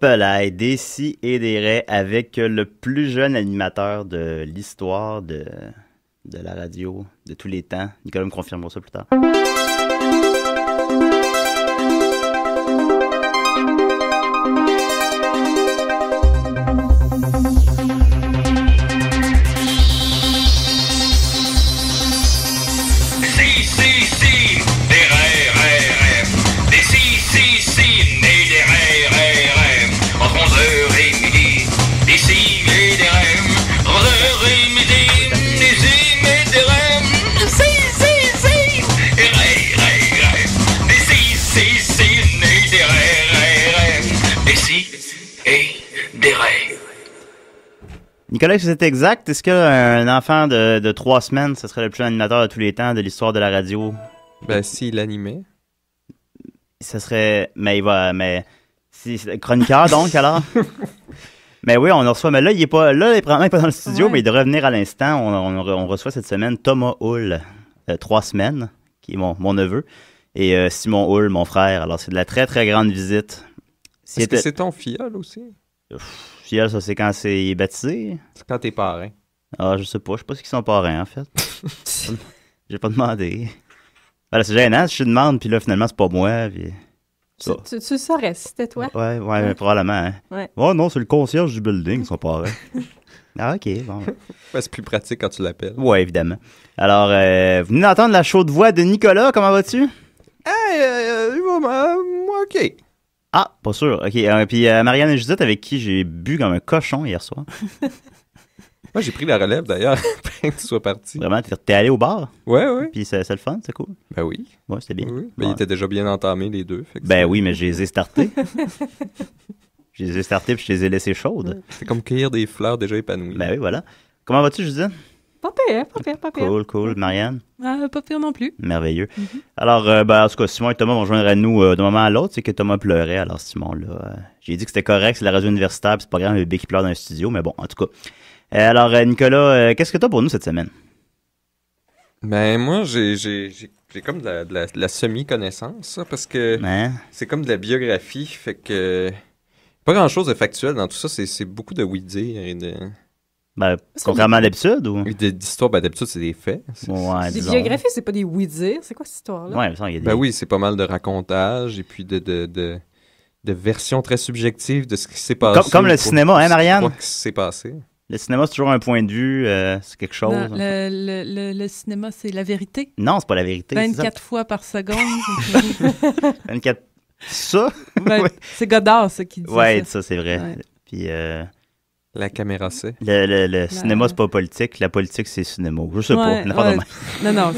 là, des si et des raies avec le plus jeune animateur de l'histoire de la radio de tous les temps. Nicolas me confirmera ça plus tard. Nicolas, si c'est exact, est-ce qu'un enfant de 3 semaines, ce serait le plus animateur de tous les temps de l'histoire de la radio? Ben, s'il animait. Ce serait... Mais si, chroniqueur, donc, alors? Mais oui, on en reçoit... Mais là, il est pas... Là, il est probablement pas dans le studio, ouais. Mais il devrait venir à l'instant. On reçoit cette semaine Thomas Hull, 3 semaines, qui est mon neveu, et Simon Hull, mon frère. Alors, c'est de la très, très grande visite. Est-ce que c'est ton filleul aussi? Filleul, ça, c'est quand c'est baptisé? C'est quand t'es parrain. Ah, je sais pas ce qu'ils sont parrains, en fait. J'ai pas demandé. Voilà, c'est gênant, si je demande, puis là, finalement, c'est pas moi, puis... Tu le saurais si c'était toi? Ouais, probablement. Hein. Ouais. Oh non, c'est le concierge du building, son parrain. Ah, OK, bon. Ouais, c'est plus pratique quand tu l'appelles. Ouais, évidemment. Alors, vous venez d'entendre la chaude voix de Nicolas, comment vas-tu? Moi, OK. Ah, pas sûr. OK. Puis Marianne et Judith, avec qui j'ai bu comme un cochon hier soir. Moi, j'ai pris la relève, d'ailleurs, après que tu sois parti. Vraiment, t'es allé au bar? Ouais. Puis c'est le fun, c'est cool? Ben oui. Ouais, c'était bien. Oui. Ben, ils étaient déjà bien entamés, les deux. Fait que ben oui, mais je les ai startés. Je les ai startés puis je les ai laissés chaudes. C'est comme cueillir des fleurs déjà épanouies. Ben oui, voilà. Comment vas-tu, Judith? Pas pire. Cool. Marianne? Pas pire non plus. Merveilleux. Mm-hmm. Alors, en tout cas, Simon et Thomas vont joindre à nous d'un moment à l'autre. C'est que Thomas pleurait. Alors, Simon, là, j'ai dit que c'était correct, c'est la radio universitaire, puis c'est pas grave, un bébé qui pleure dans un studio, mais bon, en tout cas. Alors, Nicolas, qu'est-ce que t'as pour nous cette semaine? Ben, moi, j'ai comme de la semi-connaissance, ça, parce que c'est comme de la biographie, fait que pas grand-chose de factuel dans tout ça, c'est beaucoup de oui-dire et de... Ben, contrairement à d'habitude, ou? D'histoire, ben d'habitude, c'est des faits. Ouais, des biographies, c'est pas des oui-dire. C'est quoi cette histoire-là? Ouais, ça, il y a des... Ben oui, c'est pas mal de racontages et puis de versions très subjectives de ce qui s'est passé. Comme le cinéma, hein, Marianne? Quoi qui s'est passé. Le cinéma, c'est toujours un point de vue, c'est quelque chose. Non, le cinéma, c'est la vérité. Non, c'est pas la vérité. 24 fois par seconde. 24... Ça? Ben, ouais. C'est Godard, ça, qui dit ça. Ouais, ça, c'est vrai. Ouais. Puis... La caméra, c'est. Le cinéma, c'est pas politique. La politique, c'est cinéma. Je sais pas. Non,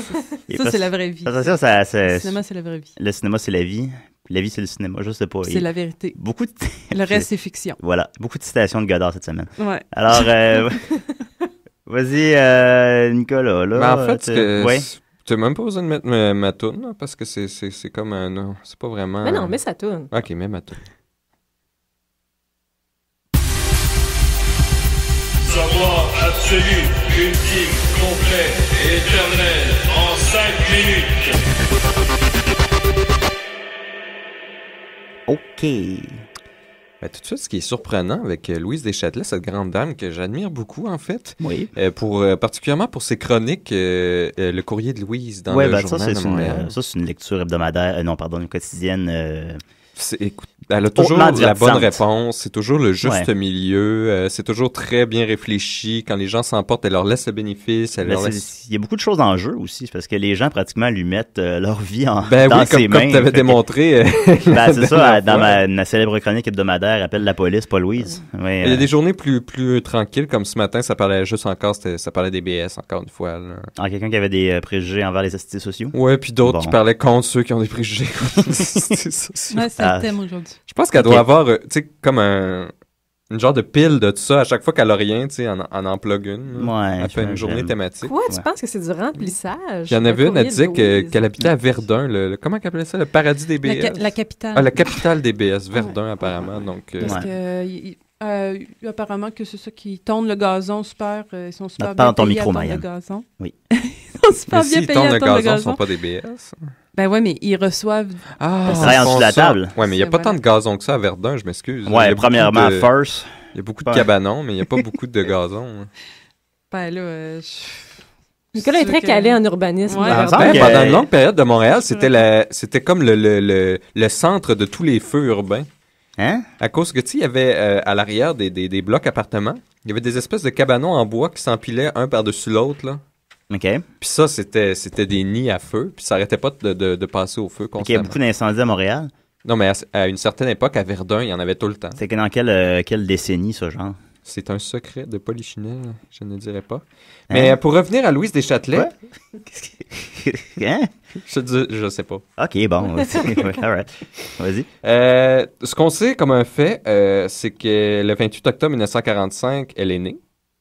ça, c'est la vraie vie. Le cinéma, c'est la vraie vie. Le cinéma, c'est la vie. Puis la vie, c'est le cinéma. Je sais pas. C'est la vérité. Beaucoup de... Le reste, c'est fiction. Voilà. Beaucoup de citations de Godard cette semaine. Ouais. Alors, vas-y, Nicolas. Là, ben, en fait, tu n'as même pas besoin de mettre ma toune, là, parce que c'est comme un... Non, c'est pas vraiment... Mais non, mets sa toune. OK, mets ma toune. Savoir absolu, ultime, complet, éternel, en 5 minutes. OK. Ben, tout de suite, ce qui est surprenant avec Louise Deschâtelet, cette grande dame que j'admire beaucoup, en fait, oui. Particulièrement pour ses chroniques, le courrier de Louise dans le journal de Montréal. Ça, c'est une lecture hebdomadaire, une quotidienne... Écoute, elle a toujours la bonne réponse, c'est toujours le juste milieu, c'est toujours très bien réfléchi. Quand les gens s'emportent, elle leur laisse le bénéfice. Il y a beaucoup de choses en jeu aussi, parce que les gens pratiquement lui mettent leur vie dans mains. ses mains. Comme tu avais démontré. C'est ça, dans ma célèbre chronique hebdomadaire, appelle la police, pas Louise. Ouais, il y a des journées plus tranquilles, comme ce matin, ça parlait juste encore, ça parlait des BS, encore une fois. Quelqu'un qui avait des préjugés envers les assistés sociaux. Ouais, puis d'autres qui parlaient contre ceux qui ont des préjugés contre les assistés sociaux. Ouais, c'est le thème aujourd'hui. Je pense qu'elle doit avoir, tu sais, comme une genre de pile de tout ça. À chaque fois qu'elle a rien, tu sais, en plug une. Ouais. Elle fait une journée thématique. Quoi? Tu penses que c'est du remplissage? Il y en avait une, elle disait qu'elle habitait à Verdun. Comment qu'elle appelait ça? Le paradis des BS? La capitale. Ah, la capitale des BS, Verdun, apparemment. Donc, parce que... apparemment que c'est ça qui tourne le gazon super. Ils sont super bien payés micro, à tourner le gazon. Oui. Ils sont super bien payés à tourner le gazon. Ils sont pas des BS. Ben ouais, mais ils reçoivent... Ça travaille en dessous de la table. Ouais, mais il n'y a pas tant de gazon que ça à Verdun, je m'excuse. Ouais, premièrement, First. Il y a beaucoup de cabanons, mais il n'y a pas beaucoup de gazon. Ben là... Nicolas est très calé en urbanisme. Ouais. Pendant une longue période de Montréal, c'était comme le centre de tous les feux urbains. Hein? À cause que, tu sais, il y avait à l'arrière des blocs appartements, il y avait des espèces de cabanons en bois qui s'empilaient un par-dessus l'autre, là. OK. Puis ça, c'était des nids à feu, puis ça arrêtait pas de passer au feu constamment. OK, il y a beaucoup d'incendies à Montréal. Non, mais à une certaine époque, à Verdun, il y en avait tout le temps. C'est que dans quelle décennie, ce genre? C'est un secret de Polichinelle, je ne dirais pas. Mais pour revenir à Louise Deschâtelet... Hein? Je sais pas. OK, bon. All right. Vas-y. Ce qu'on sait comme un fait, c'est que le 28 octobre 1945, elle est née.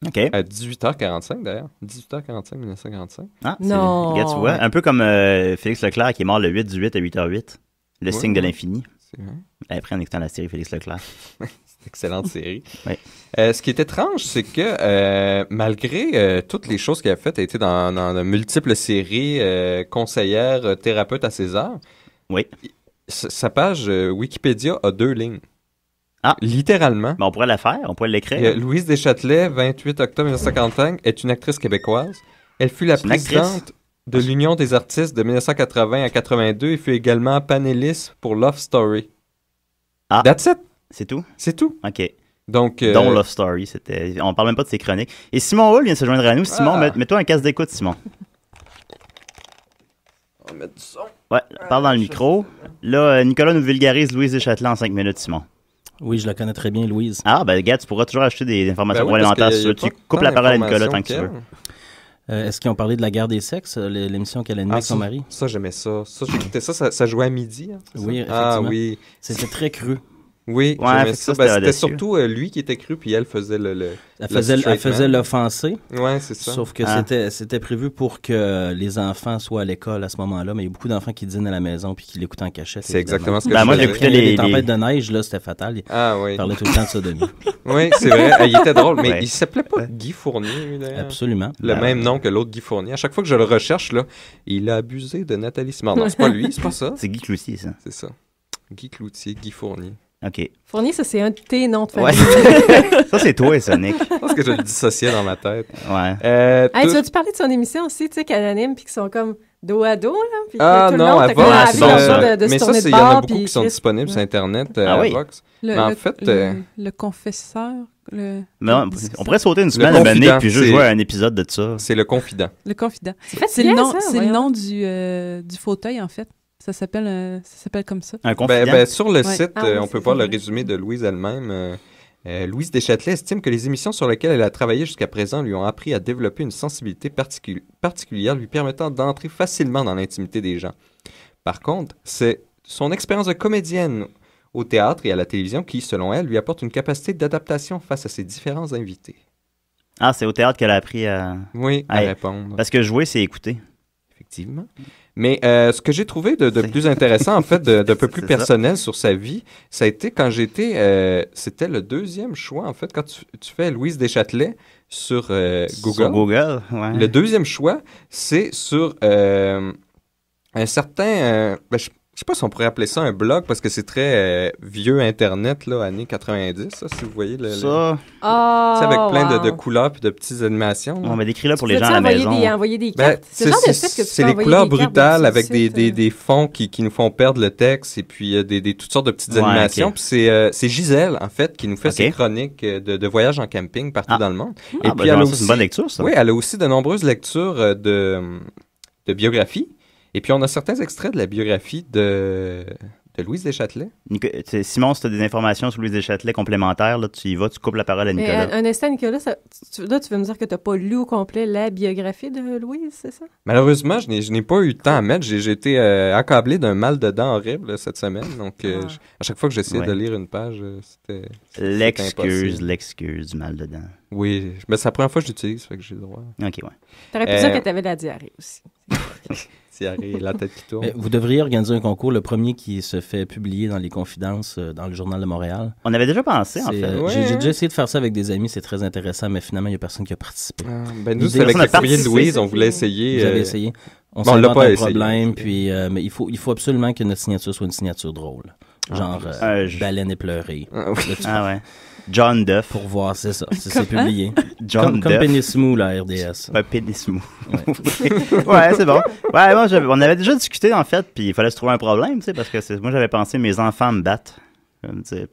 OK. À 18h45, d'ailleurs. 18h45, 1945. Ah, non. Regarde, tu vois, un peu comme Félix Leclerc qui est mort le 8 du 8 à 8h08. Le signe de l'infini. C'est vrai. Après, en écoutant la série Félix Leclerc. Excellente série. Oui. Ce qui est étrange, c'est que malgré toutes les choses qu'elle a faites, elle a été dans de multiples séries, conseillère, thérapeute à César. Oui. Sa page Wikipédia a 2 lignes. Ah. Littéralement. Mais on pourrait la faire, on pourrait l'écrire. Louise Deschâtelet, 28 octobre 1945, est une actrice québécoise. Elle fut la présidente de l'Union des artistes de 1980 à 82 et fut également panéliste pour Love Story. Ah. That's it. C'est tout? C'est tout. OK. Donc, Dont Love Story, on parle même pas de ses chroniques. Et Simon Hull vient de se joindre à nous. Simon, mets-toi un casque d'écoute, Simon. On va mettre du son. Ouais, parle dans le micro. Là, Nicolas nous vulgarise Louise Deschâtelet en 5 minutes, Simon. Oui, je la connais très bien, Louise. Ah, ben, gars, tu pourras toujours acheter des informations oui, complémentaires si tu coupes la parole à Nicolas tant que tu veux. Est-ce qu'ils ont parlé de la guerre des sexes, l'émission qu'elle a animée avec son mari? Ça, j'aimais ça. Ça, j'écoutais ça. Ça jouait à midi. Hein, oui, effectivement. Ah oui. C'était très cru. Oui, ouais, j'aimais ça. C'était surtout lui qui était cru, puis elle faisait Elle faisait l'offenser. Oui, c'est ça. Sauf que c'était prévu pour que les enfants soient à l'école à ce moment-là, mais il y a beaucoup d'enfants qui dînent à la maison puis qui l'écoutent en cachette. C'est exactement ce que moi, j'écoutais les tempêtes de neige, là, c'était fatal. Ah oui. Il parlait tout le temps de sodomie. Oui, c'est vrai. Il était drôle, mais il s'appelait pas Guy Fournier, lui, d'ailleurs. Absolument. Le même nom que l'autre Guy Fournier. À chaque fois que je le recherche, là, il a abusé de Nathalie Simard. Non, c'est pas lui, c'est pas ça. C'est Guy Cloutier, ça. C'est ça. Guy Cloutier, Guy Fournier. OK. Fournier, ça, c'est un de tes noms de famille. Ouais. Ça, c'est toi, ça, Nick. Je pense que je le dissociais dans ma tête. Ouais. Tu vas-tu parler de son émission aussi, tu sais, qu'elle anime, puis qui sont comme dos à dos, là? Puis ah tout non, le long, à Vox. Mais ça, il y en a beaucoup qui sont Chris... disponibles sur Internet à Vox. Mais en fait... Le confesseur... Mais on pourrait sauter une semaine à mener puis juste jouer à un épisode de ça. C'est le confident. Le confident. C'est le nom du fauteuil, en fait. Ça s'appelle comme ça. Un confident? Ben, sur le site, on peut voir le résumé de Louise elle-même. Louise Deschâtelet estime que les émissions sur lesquelles elle a travaillé jusqu'à présent lui ont appris à développer une sensibilité particulière lui permettant d'entrer facilement dans l'intimité des gens. Par contre, c'est son expérience de comédienne au théâtre et à la télévision qui, selon elle, lui apporte une capacité d'adaptation face à ses différents invités. Ah, c'est au théâtre qu'elle a appris à... Oui, à répondre. Parce que jouer, c'est écouter. Effectivement. Mais ce que j'ai trouvé de plus intéressant, en fait, d'un peu plus personnel sur sa vie, ça a été quand j'étais... c'était le 2e choix, en fait, quand tu fais Louise Deschâtelet sur Google. Sur Google, ouais. Le 2e choix, c'est sur un certain... je sais pas si on pourrait appeler ça un blog, parce que c'est très vieux Internet, là, années 90, ça, si vous voyez. Ça... avec plein de couleurs et de petites animations. On m'a décrit là pour les gens à la maison. Envoyer des cartes. C'est les couleurs brutales avec des fonds qui nous font perdre le texte et puis toutes sortes de petites animations. Okay. Puis c'est Gisèle, en fait, qui nous fait ses chroniques de voyages en camping partout dans le monde. Et puis elle a aussi, c'est une bonne lecture, ça. Oui, elle a aussi de nombreuses lectures de biographies. Et puis, on a certains extraits de la biographie de Louise Deschâtelet. Simon, si tu as des informations sur Louise Deschâtelet complémentaires, là, tu y vas, tu coupes la parole à Nicolas. Un instant, Nicolas, tu veux me dire que tu n'as pas lu au complet la biographie de Louise, c'est ça? Malheureusement, je n'ai pas eu le temps à mettre. J'ai été accablé d'un mal de dents horrible cette semaine. Donc, à chaque fois que j'essayais de lire une page, c'était L'excuse du mal de dents. Oui, mais c'est la première fois que je l'utilise, fait que j'ai le droit. OK, ouais. T'aurais pu dire que tu avais de la diarrhée aussi. Diarrhée, la tête qui tourne. Vous devriez organiser un concours, le premier qui se fait publier dans les Confidences dans le Journal de Montréal. On avait déjà pensé, en fait. J'ai déjà essayé de faire ça avec des amis, c'est très intéressant, mais finalement, il n'y a personne qui a participé. Nous, avec le courrier de Louise, on voulait essayer. Vous avez essayé. On s'invente un problème, puis mais il faut absolument que notre signature soit une signature drôle. Genre Baleine éplorée. Ouais. John Duff. Pour voir, c'est ça. C'est publié. John comme Pénismou, la RDS. Pénismou. Ouais, c'est bon. Ouais, moi, on avait déjà discuté, en fait, puis il fallait se trouver un problème, tu sais, parce que moi, j'avais pensé, mes enfants me battent.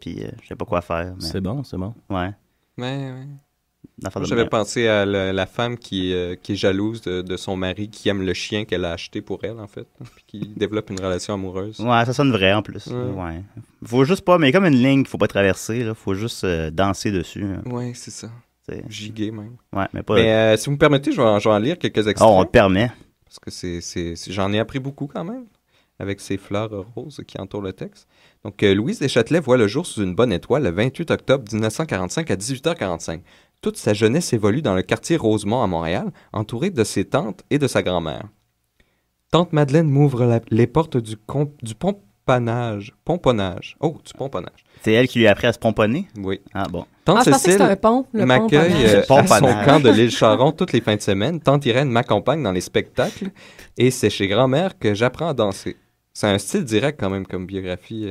Puis je sais pas quoi faire. Mais... C'est bon. Ouais. Ouais. J'avais pensé à la femme qui est jalouse de son mari, qui aime le chien qu'elle a acheté pour elle, en fait, puis qui développe une relation amoureuse. Ouais, ça sonne vrai, en plus. Ouais. Faut juste pas, mais comme une ligne qu'il faut pas traverser, là, faut juste danser dessus. Ouais, c'est ça. Giguer, même. Ouais, mais pas... Mais si vous me permettez, je vais en lire quelques extraits. On te permet. Parce que j'en ai appris beaucoup, quand même, avec ces fleurs roses qui entourent le texte. Donc, Louise Deschâtelet voit le jour sous une bonne étoile le 28 octobre 1945 à 18h45. Toute sa jeunesse évolue dans le quartier Rosemont à Montréal, entourée de ses tantes et de sa grand-mère. Tante Madeleine m'ouvre les portes du pomponnage. Oh, du pomponnage. C'est elle qui lui a appris à se pomponner? Oui. Ah bon. Tante Cécile m'accueille à son camp de l'île Charon toutes les fins de semaine. Tante Irène m'accompagne dans les spectacles et c'est chez grand-mère que j'apprends à danser. C'est un style direct quand même comme biographie.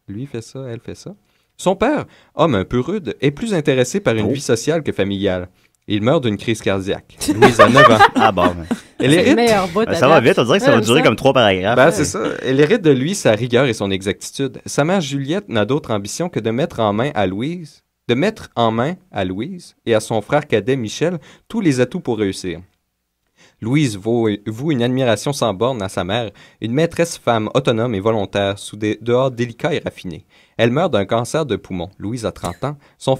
Lui fait ça, elle fait ça. Son père, homme un peu rude, est plus intéressé par une vie sociale que familiale. Il meurt d'une crise cardiaque. Louise a 9 ans. Ah bon. Elle hérite... ça va vite, on dirait que ça va durer comme 3 paragraphes. C'est ça. Elle hérite de lui sa rigueur et son exactitude. Sa mère Juliette n'a d'autre ambition que de mettre en main à Louise et à son frère cadet Michel tous les atouts pour réussir. Louise voue une admiration sans borne à sa mère, une maîtresse femme autonome et volontaire, sous des dehors délicats et raffinés. Elle meurt d'un cancer de poumon. Louise a 30 ans. Son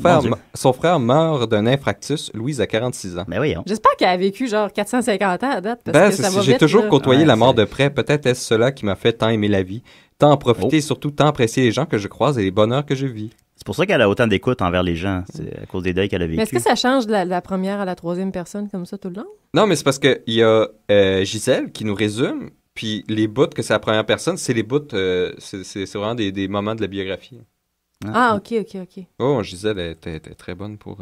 frère meurt d'un infarctus. Louise a 46 ans. Mais voyons. J'espère qu'elle a vécu genre 450 ans à date. Parce que ça va j'ai vite, toujours côtoyé la mort de près. Peut-être est-ce cela qui m'a fait tant aimer la vie, tant en profiter et surtout tant apprécier les gens que je croise et les bonheurs que je vis. C'est pour ça qu'elle a autant d'écoute envers les gens. C'est à cause des deuils qu'elle a vécu. Mais est-ce que ça change de la première à la troisième personne comme ça tout le long? Non, mais c'est parce qu'il y a Gisèle qui nous résume, puis les bouts que c'est la première personne, c'est les bouts, c'est vraiment des moments de la biographie. Ah, ok. Oh, Gisèle était très bonne pour...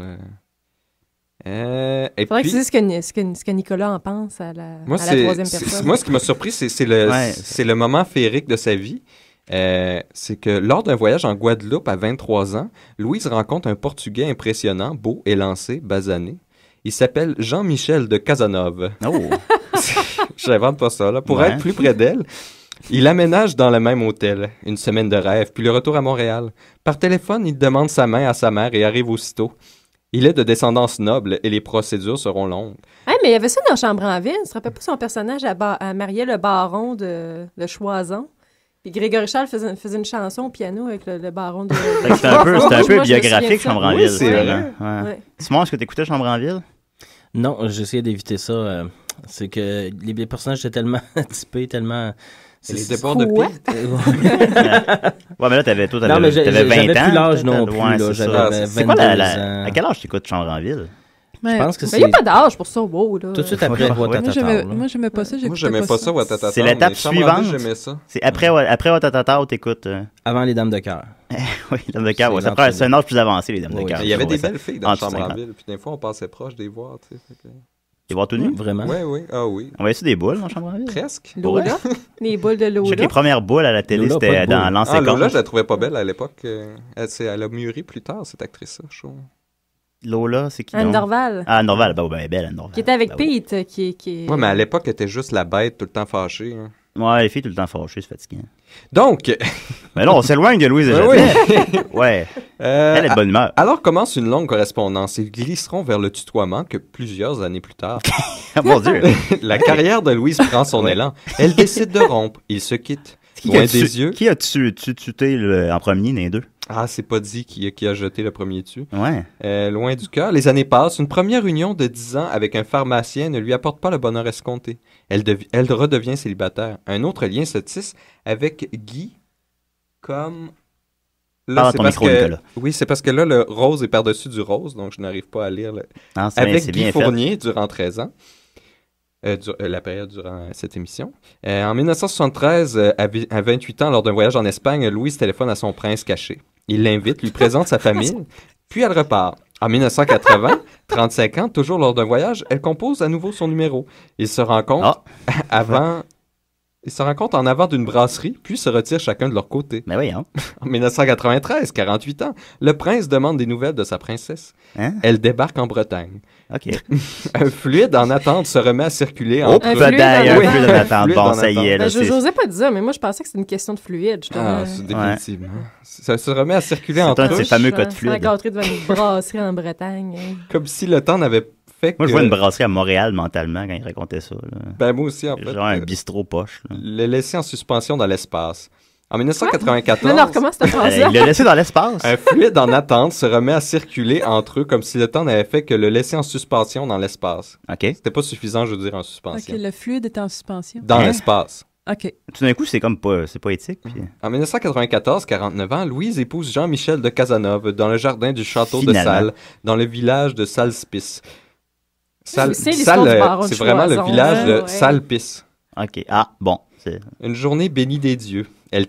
Faudrait que tu dises ce que Nicolas en pense à la troisième personne. Moi, ce qui m'a surpris, c'est le moment féerique de sa vie. C'est que lors d'un voyage en Guadeloupe à 23 ans, Louise rencontre un Portugais impressionnant, beau, élancé, basané. Il s'appelle Jean-Michel de Casanova. Oh! J'invente pas ça, là. Pour être plus près d'elle, il aménage dans le même hôtel. Une semaine de rêve, puis le retour à Montréal. Par téléphone, il demande sa main à sa mère et arrive aussitôt. Il est de descendance noble et les procédures seront longues. Hey, mais il y avait ça dans Chambre en ville. Tu te rappelles pas son personnage à marier le baron de Choisin? Puis Grégory Charles faisait une chanson au piano avec le baron de... C'était un peu biographique, Chambre en ville. Oui, c'est vrai. Ouais. Simon, est-ce que tu écoutais Chambre en ville? Non, j'essayais d'éviter ça. C'est que les personnages étaient tellement typés, tellement... Les départs de piste. Ouais, mais là, t'avais 20 ans. J'avais plus l'âge non plus. J'avais 22 ans. À quel âge t'écoutes Chambre en ville? Je pense que il n'y a pas d'âge pour ça, wow, là. Tout de suite après Ouattatata. Moi, j'aimais pas ça. Moi, j'aimais pas ça, Ouattatata. C'est l'étape suivante. J'aimais ça. C'est après Ouattatata, t'écoutes... Avant les Dames de cœur. Oui, les Dames de cœur. C'est un âge plus avancé, les Dames de cœur. Il y avait des belles filles dans Chambre en ville. Puis des fois, on passait proche des voir, tu sais. Des voir tout nus? Vraiment? Oui. Ah oui. On voyait-tu des boules dans Chambre en ville? Presque. Lola? Les boules de Lola? Je sais que les premières boules à la télé, c'était dans l'ancien Lola, je la trouvais pas belle à l'époque. Elle a mûri plus tard, cette actrice-là, je trouve. Lola, c'est qui? Anne Dorval. Ah, Anne Dorval, ben belle, Anne Dorval. Qui était avec Pete, qui Ouais, mais à l'époque, elle était juste la bête, tout le temps fâchée. Hein. Ouais, les filles, tout le temps fâchées, c'est fatigant. Donc... Mais là, on s'éloigne de Louise Deschâtelet. Ouais. Elle est de bonne humeur. Alors commence une longue correspondance. Ils glisseront vers le tutoiement que plusieurs années plus tard. Mon Dieu. La carrière de Louise prend son élan. Elle décide de rompre. Ils se quittent. Loin des yeux. Qui a-tu tuté en premier, les deux? Ah, c'est pas dit qui a jeté le premier dessus. Ouais. Loin du cœur, les années passent. Une première union de 10 ans avec un pharmacien ne lui apporte pas le bonheur escompté. Elle redevient célibataire. Un autre lien se tisse avec Guy comme... Là, c'est parce que... Oui, c'est parce que là, le rose est par-dessus du rose, donc je n'arrive pas à lire. Avec Guy Fournier, durant 13 ans. La période durant cette émission. En 1973, à 28 ans, lors d'un voyage en Espagne, Louise téléphone à son prince caché. Il l'invite, lui présente sa famille, puis elle repart. En 1980, 35 ans, toujours lors d'un voyage, elle compose à nouveau son numéro. Ils se rencontrent Ils se rencontrent en avant d'une brasserie, puis se retirent chacun de leur côté. Mais voyons. En 1993, 48 ans, le prince demande des nouvelles de sa princesse. Hein? Elle débarque en Bretagne. OK. Un fluide en attente se remet à circuler Oh, entre eux. peut-être un Oui. fluide en attente. Fluide Bon, en ça y est. attente. Là, Je n'osais pas dire, mais moi, je pensais que c'était une question de fluide. Ah, c'est définitivement. Ça se remet à circuler C'est entre un de eux, ces fameux cas de La fluide. gâterie devant une brasserie en Bretagne. comme si le temps n'avait fait que... Moi, je vois une brasserie à Montréal mentalement quand il racontait ça. Là. Ben, moi aussi, en fait. Genre un bistrot poche. Là. Le laisser en suspension dans l'espace. En 1994... Non, comment cette phrase-là? Il l'a laissé dans l'espace. Un fluide en attente se remet à circuler entre eux comme si le temps n'avait fait que le laisser en suspension dans l'espace. OK. C'était pas suffisant, je veux dire, en OK, suspension. le fluide est en suspension. Dans Hein? l'espace. OK. Tout d'un coup, c'est comme pas, c'est poétique. Puis... En 1994, 49 ans, Louise épouse Jean-Michel de Casanova dans le jardin du château de Finalement. Salles, dans le village de Salspice. C'est l'histoire du baron de C'est vraiment le Choiseul, village de ouais. Salpice. OK. Ah, bon. C'est... Une journée bénie des dieux. Elle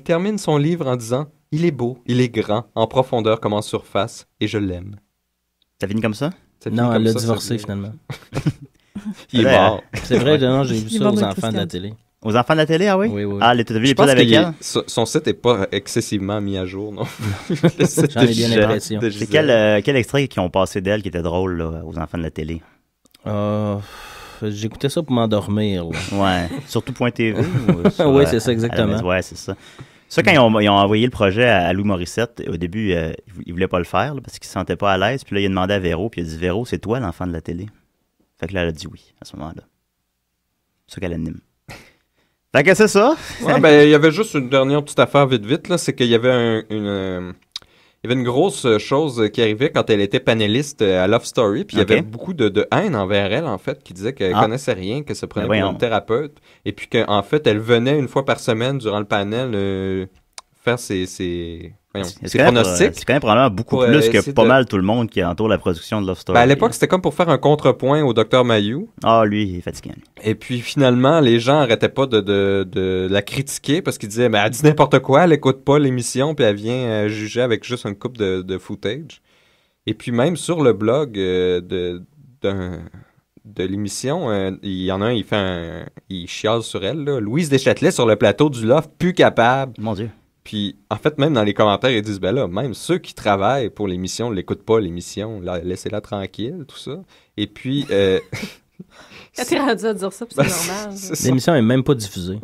termine son livre en disant « Il est beau, il est grand, en profondeur comme en surface, et je l'aime. Ça finit comme ça? » Ça finit Non, comme elle l'a ça, divorcé ça- finalement. Il est mort. C'est vrai, non, j'ai vu Il est ça mort aux de enfants de la Christiane. télé. Aux enfants de la télé, ah oui? Oui, oui. Ah, t'as vu Je l'épisode pense avec que elle? son site n'est pas excessivement mis à jour, non? J'en ai bien l'impression. C'est quel extrait qui ont passé d'elle qui était drôle là, aux enfants de la télé? J'écoutais ça pour m'endormir. là. Ouais. Surtout Point TV? ou sur, Oui, c'est ça, exactement. à la maison? Ouais, c'est ça. Ça, quand ils ont envoyé le projet à Louis Morissette, au début, il voulait pas le faire là, parce qu'il se sentait pas à l'aise. Puis là, il a demandé à Véro, puis il a dit « Véro, c'est toi l'enfant de la télé? » Fait que là, elle a dit oui, à ce moment-là. C'est ça qu'elle anime. Fait que c'est ça. Ouais, ben, il y avait juste une dernière petite affaire vite, là, c'est qu'il y avait il y avait une grosse chose qui arrivait quand elle était panéliste à Love Story, puis il y Ok. avait beaucoup de haine envers elle, en fait, qui disait qu'elle connaissait rien, qu'elle se prenait Ben pour voyons. une thérapeute, et puis qu'en fait, elle venait une fois par semaine durant le panel faire ses pronostics. Tu connais probablement beaucoup Pour, plus que essayer pas de- mal tout le monde qui entoure la production de Love Story. Ben, à l'époque, c'était comme pour faire un contrepoint au Dr Mayou. Ah, lui, il est fatiguant. lui. Et puis finalement, les gens arrêtaient pas de la critiquer parce qu'ils disaient, mais elle dit n'importe quoi, elle écoute pas l'émission, puis elle vient juger avec juste une coupe de footage. Et puis même sur le blog de l'émission, il y en a un, il chiale sur elle, là. Louise Deschâtelet sur le plateau du Loft, plus capable. Mon Dieu. Puis en fait, même dans les commentaires, ils disent, ben là, même ceux qui travaillent pour l'émission ne l'écoutent pas, l'émission, laissez-la tranquille, tout ça. Et puis... Quand t'es rendu à dire ça, puis c'est normal. c'est ça. L'émission est même pas diffusée.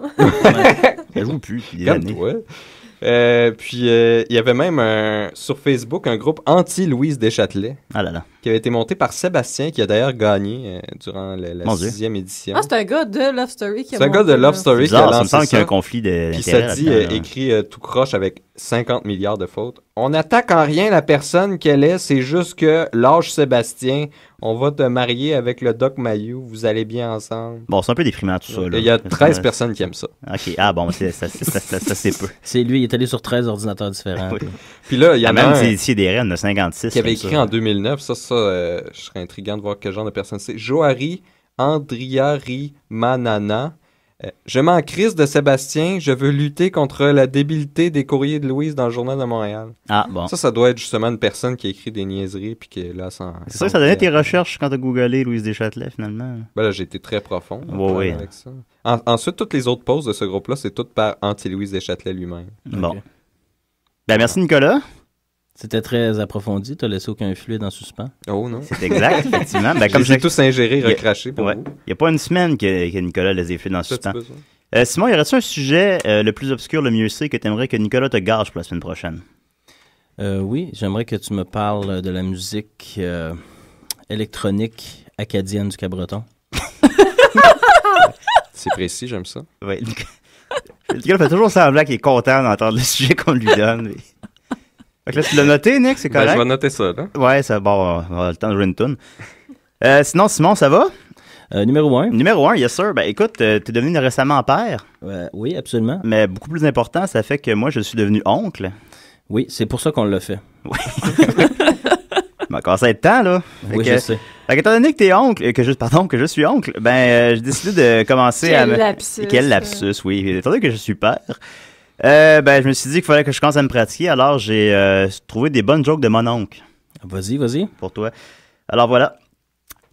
Elle joue plus depuis des années. Calme-toi. Puis il y avait même sur Facebook un groupe anti-Louise Deschâtelet Ah là là. qui avait été monté par Sébastien, qui a d'ailleurs gagné durant la Mon Dieu. 6e édition. Ah, c'est un gars de Love Story qui a C'est un gars de monté, Love là. Story qui a Bizarre, ça me lancé semble qu'il y a un ça. conflit d'intérêts. Puis ça dit, là-dedans, là. écrit tout croche avec 50 milliards de fautes. On n'attaque en rien la personne qu'elle est, c'est juste que lâche Sébastien, on va te marier avec le Doc Mayou, vous allez bien ensemble. Bon, c'est un peu déprimant tout ça. Là. Il y a 13 personnes qui aiment ça. OK. Ah bon, ça c'est peu. C'est lui, il est allé sur 13 ordinateurs différents. Oui. Puis là, il y en a Même un si des reines de 56. qui avait comme écrit ça. en 2009, je serais intriguant de voir quel genre de personne c'est. Johari Andriari Manana. Je m'en crisse de Sébastien, je veux lutter contre la débilité des courriers de Louise dans le Journal de Montréal. Ah bon. Ça doit être justement une personne qui a écrit des niaiseries puis qui est là sans... C'est ça que ça donnait tes recherches quand t'as googlé Louise Deschâtelet, finalement. Ben là, j'ai été très profond Oui. avec ça. Ensuite, toutes les autres posts de ce groupe-là, c'est toutes par anti-Louise Deschâtelet lui-même. Bon. Ok. Ben merci Nicolas. C'était très approfondi. T'as laissé aucun fluide en suspens. Oh non. C'est exact, effectivement. Ben, Comme comme j'ai je tous ingéré, Il y a- recraché pour ouais. vous. Il n'y a pas une semaine que Nicolas les ait fait dans le Ça, tu suspens. besoin? Simon, y aurait-tu un sujet le plus obscur, le mieux c'est, que tu aimerais que Nicolas te gâche pour la semaine prochaine? Oui, j'aimerais que tu me parles de la musique électronique acadienne du Cabreton. C'est précis, j'aime ça. Oui. Nicolas fait toujours semblant qu'il est content d'entendre le sujet qu'on lui donne. Mais... Fait que là, tu l'as noté, Nick, c'est Ben, correct? je vais noter ça, là. Ouais, ça bon, on va avoir le temps de jouer une toune. Sinon, Simon, ça va? Numéro 1. Numéro 1, yes sir. Ben écoute, t'es devenu récemment père, Oui, absolument. mais beaucoup plus important, ça fait que moi, je suis devenu oncle. Oui, c'est pour ça qu'on l'a fait. Il m'a commencé à être temps, là. Fait Oui, que- je sais. Fait qu'étant donné que t'es oncle, que je suis oncle, ben, j'ai décidé de commencer à Quel me... lapsus. Quel lapsus, oui. Étant donné que je suis père, ben, je me suis dit qu'il fallait que je commence à me pratiquer, alors j'ai trouvé des bonnes jokes de mon oncle. Vas-y. Pour toi. Alors voilà.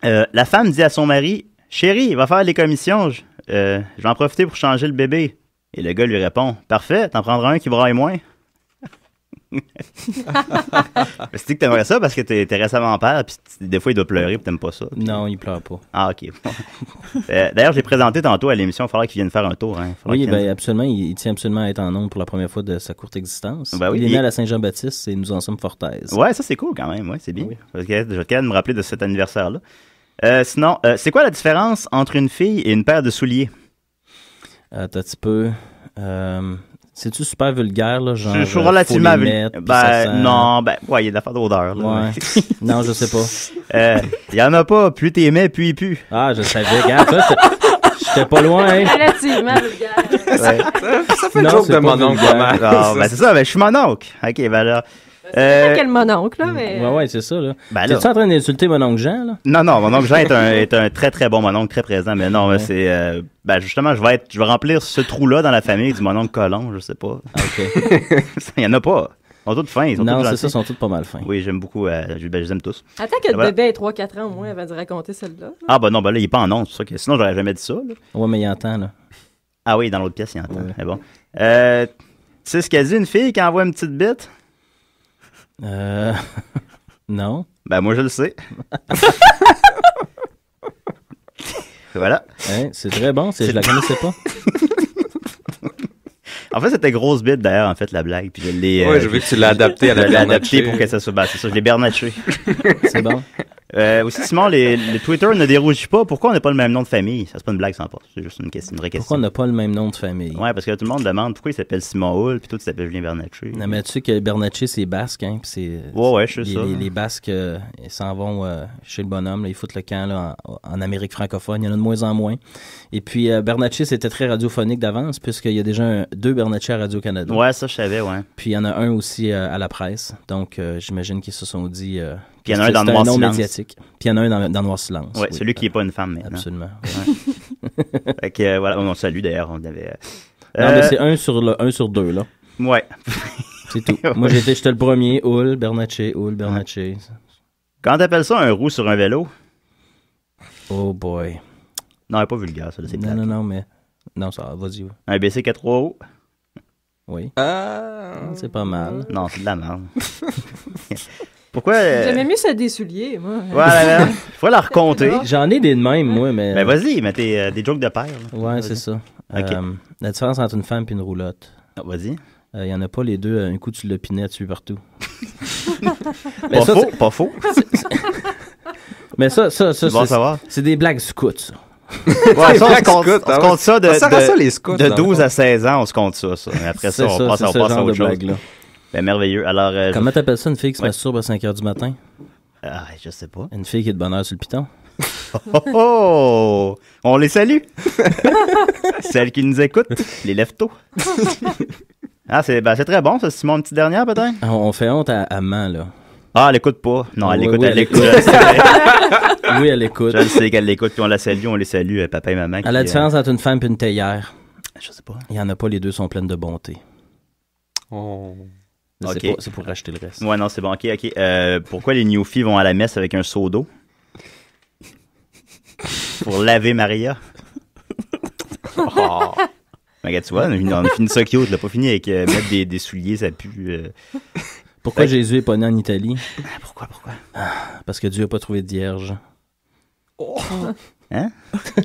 La femme dit à son mari, « Chérie, va faire les commissions. Je vais en profiter pour changer le bébé. » Et le gars lui répond, « Parfait, t'en prendras un qui braille moins. » C'est dit que t'aimerais ça parce que t'es récemment père, puis des fois il doit pleurer, puis t'aimes pas ça. Puis... Non, il pleure pas. Ah, ok. D'ailleurs, j'ai présenté tantôt à l'émission, il faudra qu'il vienne faire un tour. Hein. Oui, absolument. Il tient absolument à être en ondes pour la première fois de sa courte existence. Ben oui, il est né à la Saint-Jean-Baptiste et nous en sommes fort aises. Ouais, ça c'est cool quand même, ouais, c'est bien. Oui. Parce que je vais quand même me rappeler de cet anniversaire-là. Sinon, c'est quoi la différence entre une fille et une paire de souliers? T'as un petit peu... C'est-tu super vulgaire, là? Genre, je suis relativement vulgaire. Non, ouais, il y a de la part d'odeur, là. Ouais. Non, je sais pas. Il y en a pas. Plus t'es mets, plus il pue. Ah, je savais. Regarde, ça, j'étais pas loin, hein. Relativement vulgaire. Ouais. Ça fait le joke de mon oncle, c'est ça, je suis mon oncle. Ok, ben là. Quel mon oncle, là, mais... Ouais, c'est ça, là. T'es-tu en train d'insulter mon oncle Jean, là? Non, mon oncle Jean est un très, très bon mon oncle, très présent, mais non, ouais. C'est... justement, je vais remplir ce trou-là dans la famille du mon oncle Colon, je sais pas. OK. Il y en a pas. Ils sont tous fins. Non, c'est ça, ils sont tous pas mal fins. Oui, j'aime beaucoup, je les aime tous. Attends que le bébé ait 3-4 ans au moins avant de raconter celle-là. Ah, non, là, il est pas en oncle, c'est ça que... Sinon, j'aurais jamais dit ça, là. Ouais, mais il entend, là. Ah oui, dans l'autre pièce, il entend. Ouais. Mais bon. Tu sais ce qu'elle dit, une fille qui envoie une petite bite? Non. Ben, moi, je le sais. Voilà. Hein, c'est très bon, je la connaissais pas. En fait, c'était grosse bite, d'ailleurs, en fait, la blague. Puis je l'ai... Ouais, je veux que tu l'as adapté à la Bernatchez. Pour que ça soit... c'est ça, je l'ai Bernatché. C'est bon. Aussi, Simon, le Twitter ne dérougit pas. Pourquoi on n'a pas le même nom de famille? Ça, c'est pas une blague, sans pas. C'est juste une vraie question. Pourquoi on n'a pas le même nom de famille? Ouais, parce que tout le monde demande pourquoi il s'appelle Simon Hull, puis toi, tu t'appelles Julien Bernatché. Non, mais tu sais que Bernatché, c'est basque, hein? Puis c'est, ouais, je sais ça. Les Basques, ils s'en vont chez le bonhomme, là, ils foutent le camp là, en Amérique francophone. Il y en a de moins en moins. Et puis, Bernatché, c'était très radiophonique d'avance, puisqu'il y a déjà 2 Bernatché à Radio-Canada. Ouais, ça, je savais, ouais. Puis, il y en a un aussi à la presse. Donc, j'imagine qu'ils se sont dit... Puis il y en a un dans Noir Silence. Médiatique. Puis il y en a un dans Noir Silence. Ouais, celui qui n'est pas une femme maintenant. Absolument. Ouais. Fait que, voilà, on salue d'ailleurs. On avait. Non, mais c'est 1 sur 2, là. Ouais. C'est tout. Moi, j'étais le premier. Hull, Bernatché. Ouais. Quand t'appelles ça un roux sur un vélo? Oh boy. Non, elle n'est pas vulgaire, ça. Là, c'est plate. Non, mais. Non, ça va, vas-y. Ouais. Un BC 4 roues? Oui. C'est pas mal. Non, c'est de la merde. Pourquoi? J'aimais mieux celle des souliers, moi. Ouais, faut la raconter. J'en ai des de même, moi, mais. Ben vas-y, mets des jokes de père. Là. Ouais, c'est ça. Okay. La différence entre une femme et une roulotte. Ah, vas-y. Il n'y en a pas les deux. Un coup, tu l'opinais dessus partout. Mais pas faux. Mais ça c'est des blagues scouts, ça. Ouais, ça, on se compte ça de 12 à 16 ans, on se compte ça. Mais après ça, on passe à autre chose. Ben, merveilleux. Alors, comment t'appelles ça, une fille qui se masturbe à 5 h du matin? Ah, je sais pas. Une fille qui est de bonne heure sur le piton? Oh! On les salue! Celles qui nous écoutent, les lève-tôt. Ah, c'est très bon, ça. Simon, une petite dernière, peut-être? On fait honte à Man, là. Ah, elle écoute pas. Non, elle écoute. Oui, elle écoute. Je sais qu'elle l'écoute, puis on les salue, papa et maman. À la différence entre une femme et une théière. Je sais pas. Il y en a pas, les deux sont pleines de bonté. Oh. Okay. C'est pour racheter le reste. Ouais, non, c'est bon. OK. Pourquoi les Newfies vont à la messe avec un seau d'eau? Pour laver Maria. Oh. Regarde, tu vois, on a fini ça cute. On n'a pas fini avec mettre des souliers, ça pue. Pourquoi Jésus n'est pas né en Italie? Pourquoi? Parce que Dieu n'a pas trouvé de vierge. Oh. Hein?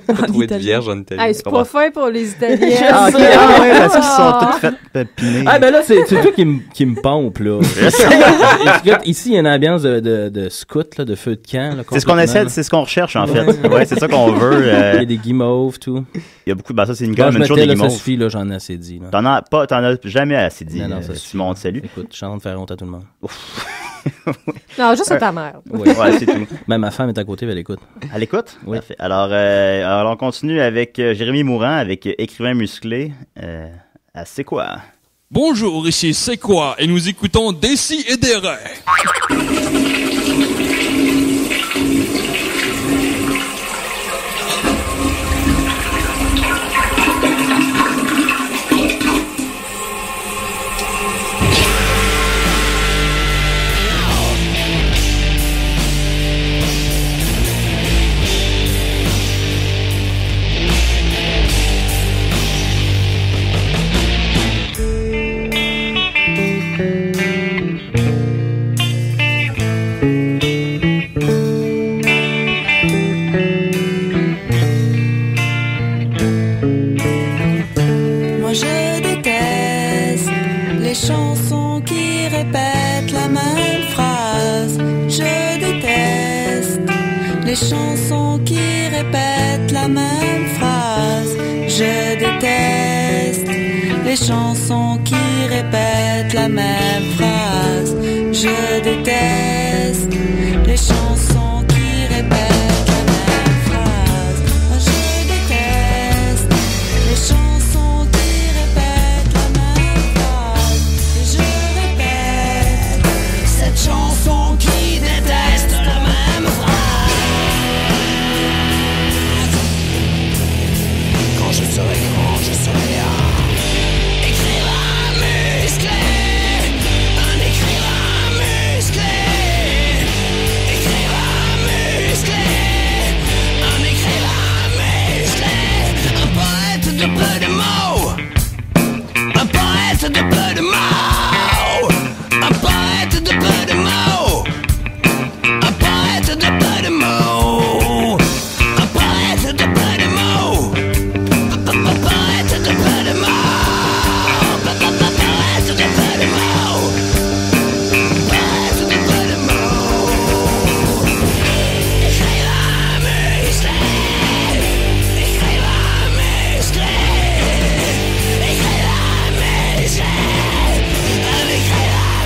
Pas trouvé de vierge en Italie. Hey, c'est pas fin pour les Italiens. Ouais, parce qu'ils sont toutes faites piner. Ah, ben là, c'est toi qui me pompe, là. Ici, il y a une ambiance de scout, là, de feu de camp. Là, c'est ce qu'on essaie, c'est ce qu'on recherche, en fait. Ouais, c'est ça qu'on veut. Il y a des guimauves, tout. Il y a beaucoup, ça, c'est une gamme, une chose des guimauves. Ça suffit, là, j'en ai assez dit. Là. T'en as jamais assez dit. Non, ça Simon, on te salue. Écoute, je suis en train de faire honte à tout le monde. Non, juste à ta mère. Oui. Ouais, c'est tout. Même ma femme est à côté, elle écoute. Elle écoute? Oui. Parfait. Alors, on continue avec Jérémy Mourant, avec écrivain musclé. À C'est quoi? Bonjour, ici C'est quoi? Et nous écoutons Décis et des Rêves. les chansons qui répètent la même phrase. Je déteste les chansons qui répètent la même phrase. Je déteste les chansons qui répètent la même phrase. Je déteste les chansons qui répètent la même phrase. Et je répète cette chanson qui déteste la même phrase. Quand je serai grand, je serai un écrivain musclé. Un écrivain musclé. Écrivain musclé. Un écrivain musclé. Un poète de peu de mots. Un poète de peu de mots. Un poète de peu de mots. Un poète de peu de mots. Un poète de peu de mots. Un poète de peu de mots. Poète de peu de mots. Poète de peu de mots. Écrivain musclé. Écrivain musclé. Écrivain musclé. Un écrivain musclé.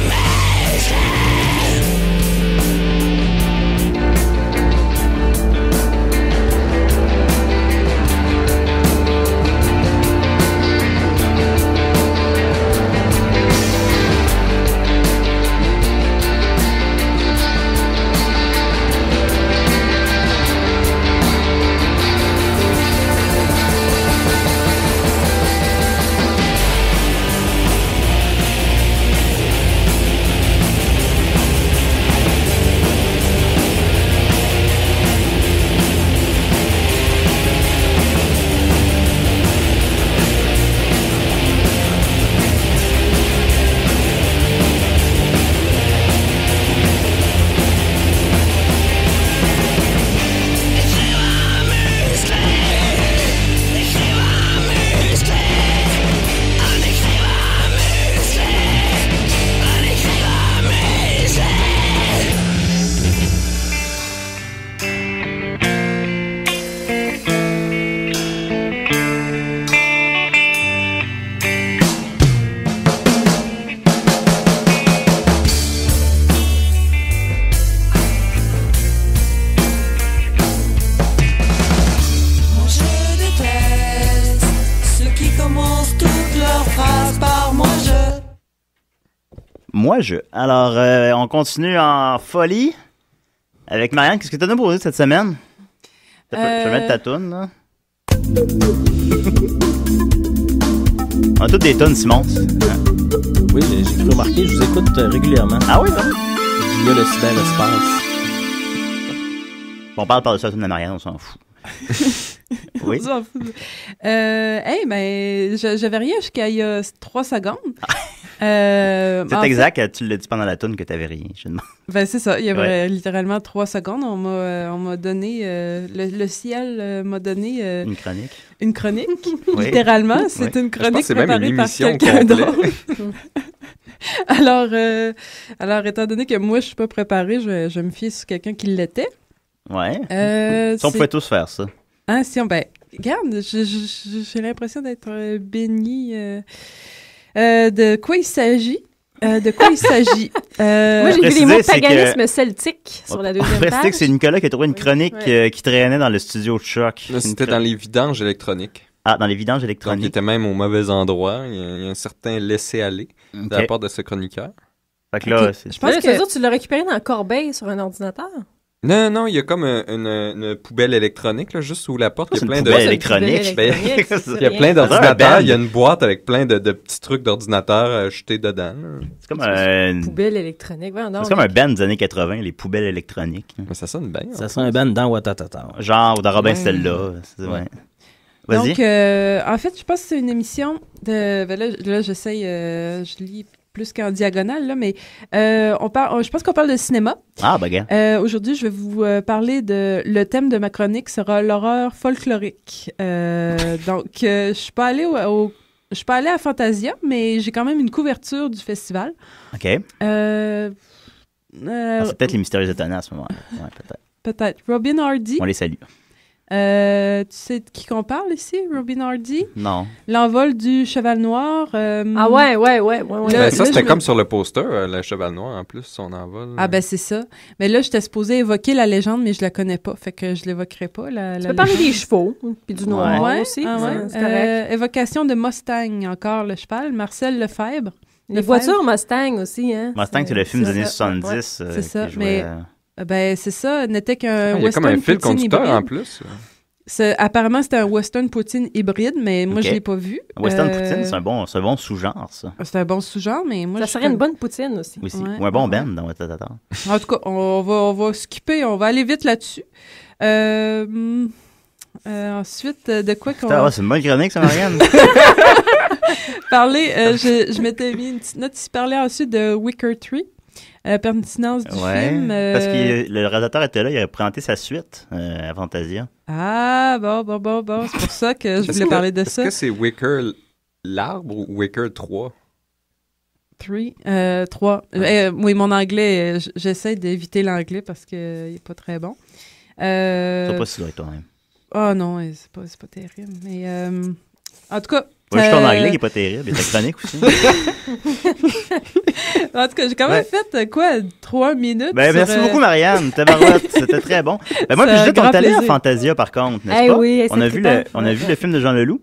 Moi je déteste ceux qui commencent toutes leurs phrases par moi je. Moi, je. Alors, on continue en folie avec Marianne. Qu'est-ce que tu as proposé cette semaine? Je vais mettre ta toune, là. On a toutes des tonnes immenses. Hein? Oui, j'ai cru remarquer, je vous écoute régulièrement. Ah oui, vraiment? Via le cyberespace. On parle par-dessus la toune de Marianne, on s'en fout. Oui. On s'en fout. J'avais rien jusqu'à il y a 3 secondes. C'est exact, tu l'as dit pendant la toune que tu n'avais rien. Je demande. Ben c'est ça, il y avait littéralement 3 secondes. On m'a donné, le ciel m'a donné... Une chronique. Une chronique, Oui. littéralement. C'est une chronique c'est même préparée une par émission quelqu'un complète. d'autre. Alors, étant donné que moi, je suis pas préparée, je vais me fier sur quelqu'un qui l'était. Ouais. Si on pouvait tous faire ça. Hein, si on... Ben, regarde, j'ai l'impression d'être béni. De quoi il s'agit? Moi, j'ai vu les mots paganisme celtique sur la deuxième page. C'est Nicolas qui a trouvé une chronique qui traînait dans le studio de Choc. Là, c'était dans les vidanges électroniques. Ah, dans les vidanges électroniques. Donc, il était même au mauvais endroit. Il y a un certain laisser-aller de la part de ce chroniqueur. Fait que là, je pense que tu l'as récupéré dans la corbeille sur un ordinateur. Non, il y a comme une poubelle électronique, là, juste sous la porte. Il y a plein de... poubelle électronique. Il y a plein d'ordinateurs. Il y a une boîte avec plein de petits trucs d'ordinateurs jetés dedans. Là. C'est comme une poubelle électronique. Ouais, c'est comme un band des années 80, les poubelles électroniques. Mais ça sonne bien. Ça sonne un band dans Watatata. Genre, dans Robin Stella. Ouais. Vas-y. Donc, en fait, je pense que c'est une émission de... Ben là j'essaye... je lis plus qu'en diagonale, là, mais je pense qu'on parle de cinéma. Ah, bagarre. Aujourd'hui, je vais vous parler de... Le thème de ma chronique sera l'horreur folklorique. Donc, je suis pas allée je suis pas allée à Fantasia, mais j'ai quand même une couverture du festival. OK. C'est peut-être les Mystérieux Étonnants à ce moment-là. Ouais, peut-être. Peut-être. Robin Hardy. On les salue. Tu sais de qui qu'on parle ici, Robin Hardy? Non. L'envol du cheval noir. Ah ouais. Ça, c'était comme sur le poster, le cheval noir, en plus, son envol. Ah ben c'est ça. Mais là, j'étais supposée évoquer la légende, mais je la connais pas, fait que je l'évoquerai pas. Tu peux parler des chevaux, puis du noir Ouais. aussi. Ah ouais. C'est correct. Évocation de Mustang, encore le cheval. Marcel Lefebvre. Les voitures Mustang aussi, hein. Mustang, c'est le film des années ça. 70. C'est ça, qui jouait, mais ben c'est ça, n'était qu'un Il y a comme western un fil poutine conducteur hybride. en plus. Apparemment, c'était un western poutine hybride, mais moi, je l'ai pas vu. Western poutine, c'est un bon sous-genre, ça. C'est un bon sous-genre, mais moi, Ça serait une bonne poutine aussi. Ou un bon band dans Watatata. En tout cas, on va skipper, on va aller vite là-dessus. Ensuite, de quoi qu'on... Putain, c'est une bonne chronique, ça, Marianne. Parler, je m'étais mis une petite note ici, parler ensuite de Wicker Tree. Pertinence du film. Parce que le réalisateur était là, il avait présenté sa suite à Fantasia. Ah, bon. C'est pour ça que je voulais parler de ça. Est-ce que c'est Wicker l'arbre ou Wicker 3? 3. Oui, mon anglais, j'essaie d'éviter l'anglais parce qu'il n'est pas très bon. C'est pas si vrai, toi-même. Ah non, c'est pas terrible. Mais en tout cas... Juste ton anglais qui n'est pas terrible, et ta chronique aussi. En tout cas, j'ai quand même fait, 3 minutes? Merci beaucoup, Marianne. C'était très bon. Moi, puis Judith, on est allé à Fantasia, par contre, n'est-ce pas? Oui, on a vu le film de Jean Leloup.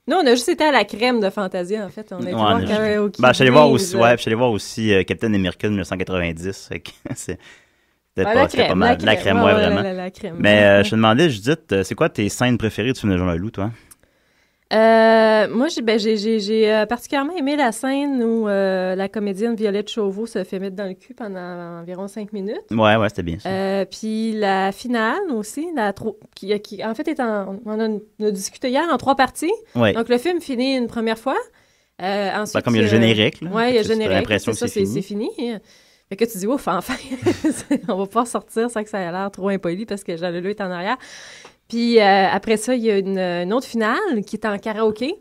Non, on a juste été à la crème de Fantasia, en fait. On a été voir Karaoke. Je suis allé voir aussi Captain America de 1990. C'était pas mal. La crème, vraiment. La crème. Mais je te demandais, Judith, c'est quoi tes scènes préférées du film de Jean Leloup, toi? Moi, j'ai particulièrement aimé la scène où la comédienne Violette Chauveau se fait mettre dans le cul pendant environ 5 minutes. Ouais, c'était bien ça. Puis la finale aussi, qui en fait on a discuté hier en 3 parties. Ouais. Donc le film finit une première fois. Ensuite, comme il y a le générique. Oui, il y a le générique. L'impression que c'est fini. Fait que tu dis, ouf, enfin, on va pouvoir sortir sans que ça ait l'air trop impoli parce que Jean Leloup est en arrière. Puis après ça, il y a une autre finale qui est en karaoké.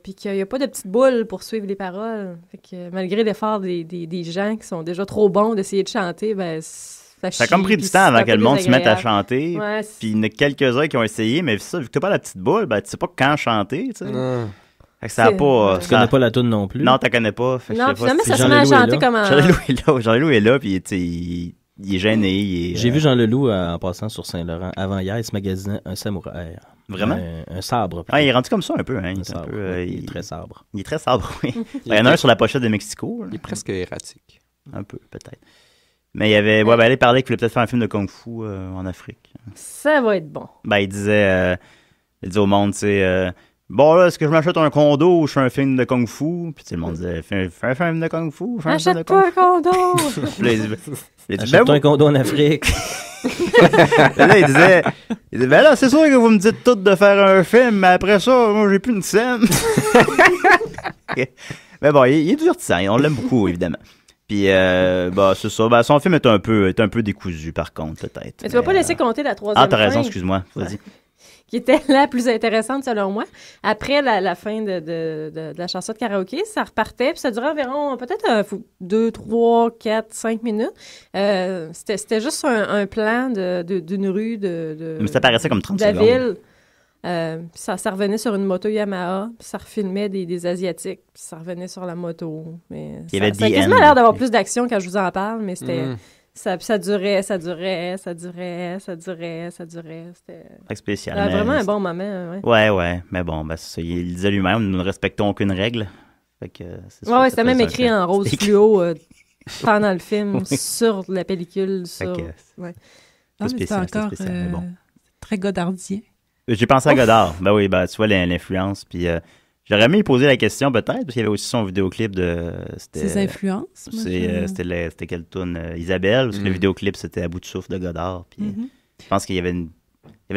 Puis qu'il n'y a pas de petite boule pour suivre les paroles. Fait que malgré l'effort des gens qui sont déjà trop bons d'essayer de chanter, ben ça a comme pris du temps avant que le monde se mette à chanter. Ouais, puis il y en a quelques-uns qui ont essayé, mais ça, vu que tu n'as pas la petite boule, ben tu sais pas quand chanter, tu sais. Fait que ça a pas... Tu connais pas la toune non plus? Non, tu connais pas. Fait que non, finalement, ça se Jean met à Leloup chanter comme un... Jean Leloup est là, puis il est gêné. J'ai vu Jean Leloup en passant sur Saint-Laurent. Avant hier, il se magasinait un samouraï. Vraiment? Un sabre. Ah, il est rendu comme ça un peu. Hein. Il est très sabre. Il est très sabre, oui. Il y en a un sur la pochette de Mexico. Il est presque erratique. Un peu, peut-être. Mais il y avait... Ouais, elle parlait qu'il voulait peut-être faire un film de Kung-Fu en Afrique. Ça va être bon. Il disait au monde, tu sais... Bon, là, est-ce que je m'achète un condo ou je fais un film de Kung-Fu? Puis le monde disait, fais un film de Kung-Fu. Achète-toi un condo! Achète-toi un condo en Afrique. Là, il disait, ben là, c'est sûr que vous me dites tout de faire un film, mais après ça, moi, j'ai plus une scène. Mais bon, il est divertissant. On l'aime beaucoup, évidemment. Puis, c'est ça. Son film est un peu décousu, par contre, peut-être. Mais tu vas pas laisser compter la 3e fin. Ah, t'as raison, excuse-moi. Vas-y. Qui était la plus intéressante selon moi. Après la fin de la chanson de karaoké, ça repartait, puis ça durait environ peut-être 2, 3, 4, 5 minutes. C'était juste un plan d'une rue Mais ça paraissait comme 30 secondes. De la ville. Ça revenait sur une moto Yamaha, puis ça refilmait des Asiatiques, puis ça revenait sur la moto. Mais ça a quasiment l'air d'avoir plus d'action quand je vous en parle, mais c'était... Ça durait. C'était spécial. Vraiment un bon moment. Ouais. Mais bon, ça, il disait lui-même, nous ne respectons aucune règle. Fait que c'était même écrit en rose fluo pendant le film, sur la pellicule. C'est spécial, mais bon. Très godardien. J'ai pensé à Godard. Ben oui, tu vois l'influence. Puis j'aurais aimé lui poser la question peut-être, parce qu'il y avait aussi son vidéoclip de... Ses influences? C'était quelle toune? Isabelle, parce que le vidéoclip, c'était À bout de souffle de Godard. Puis je pense qu'il y avait une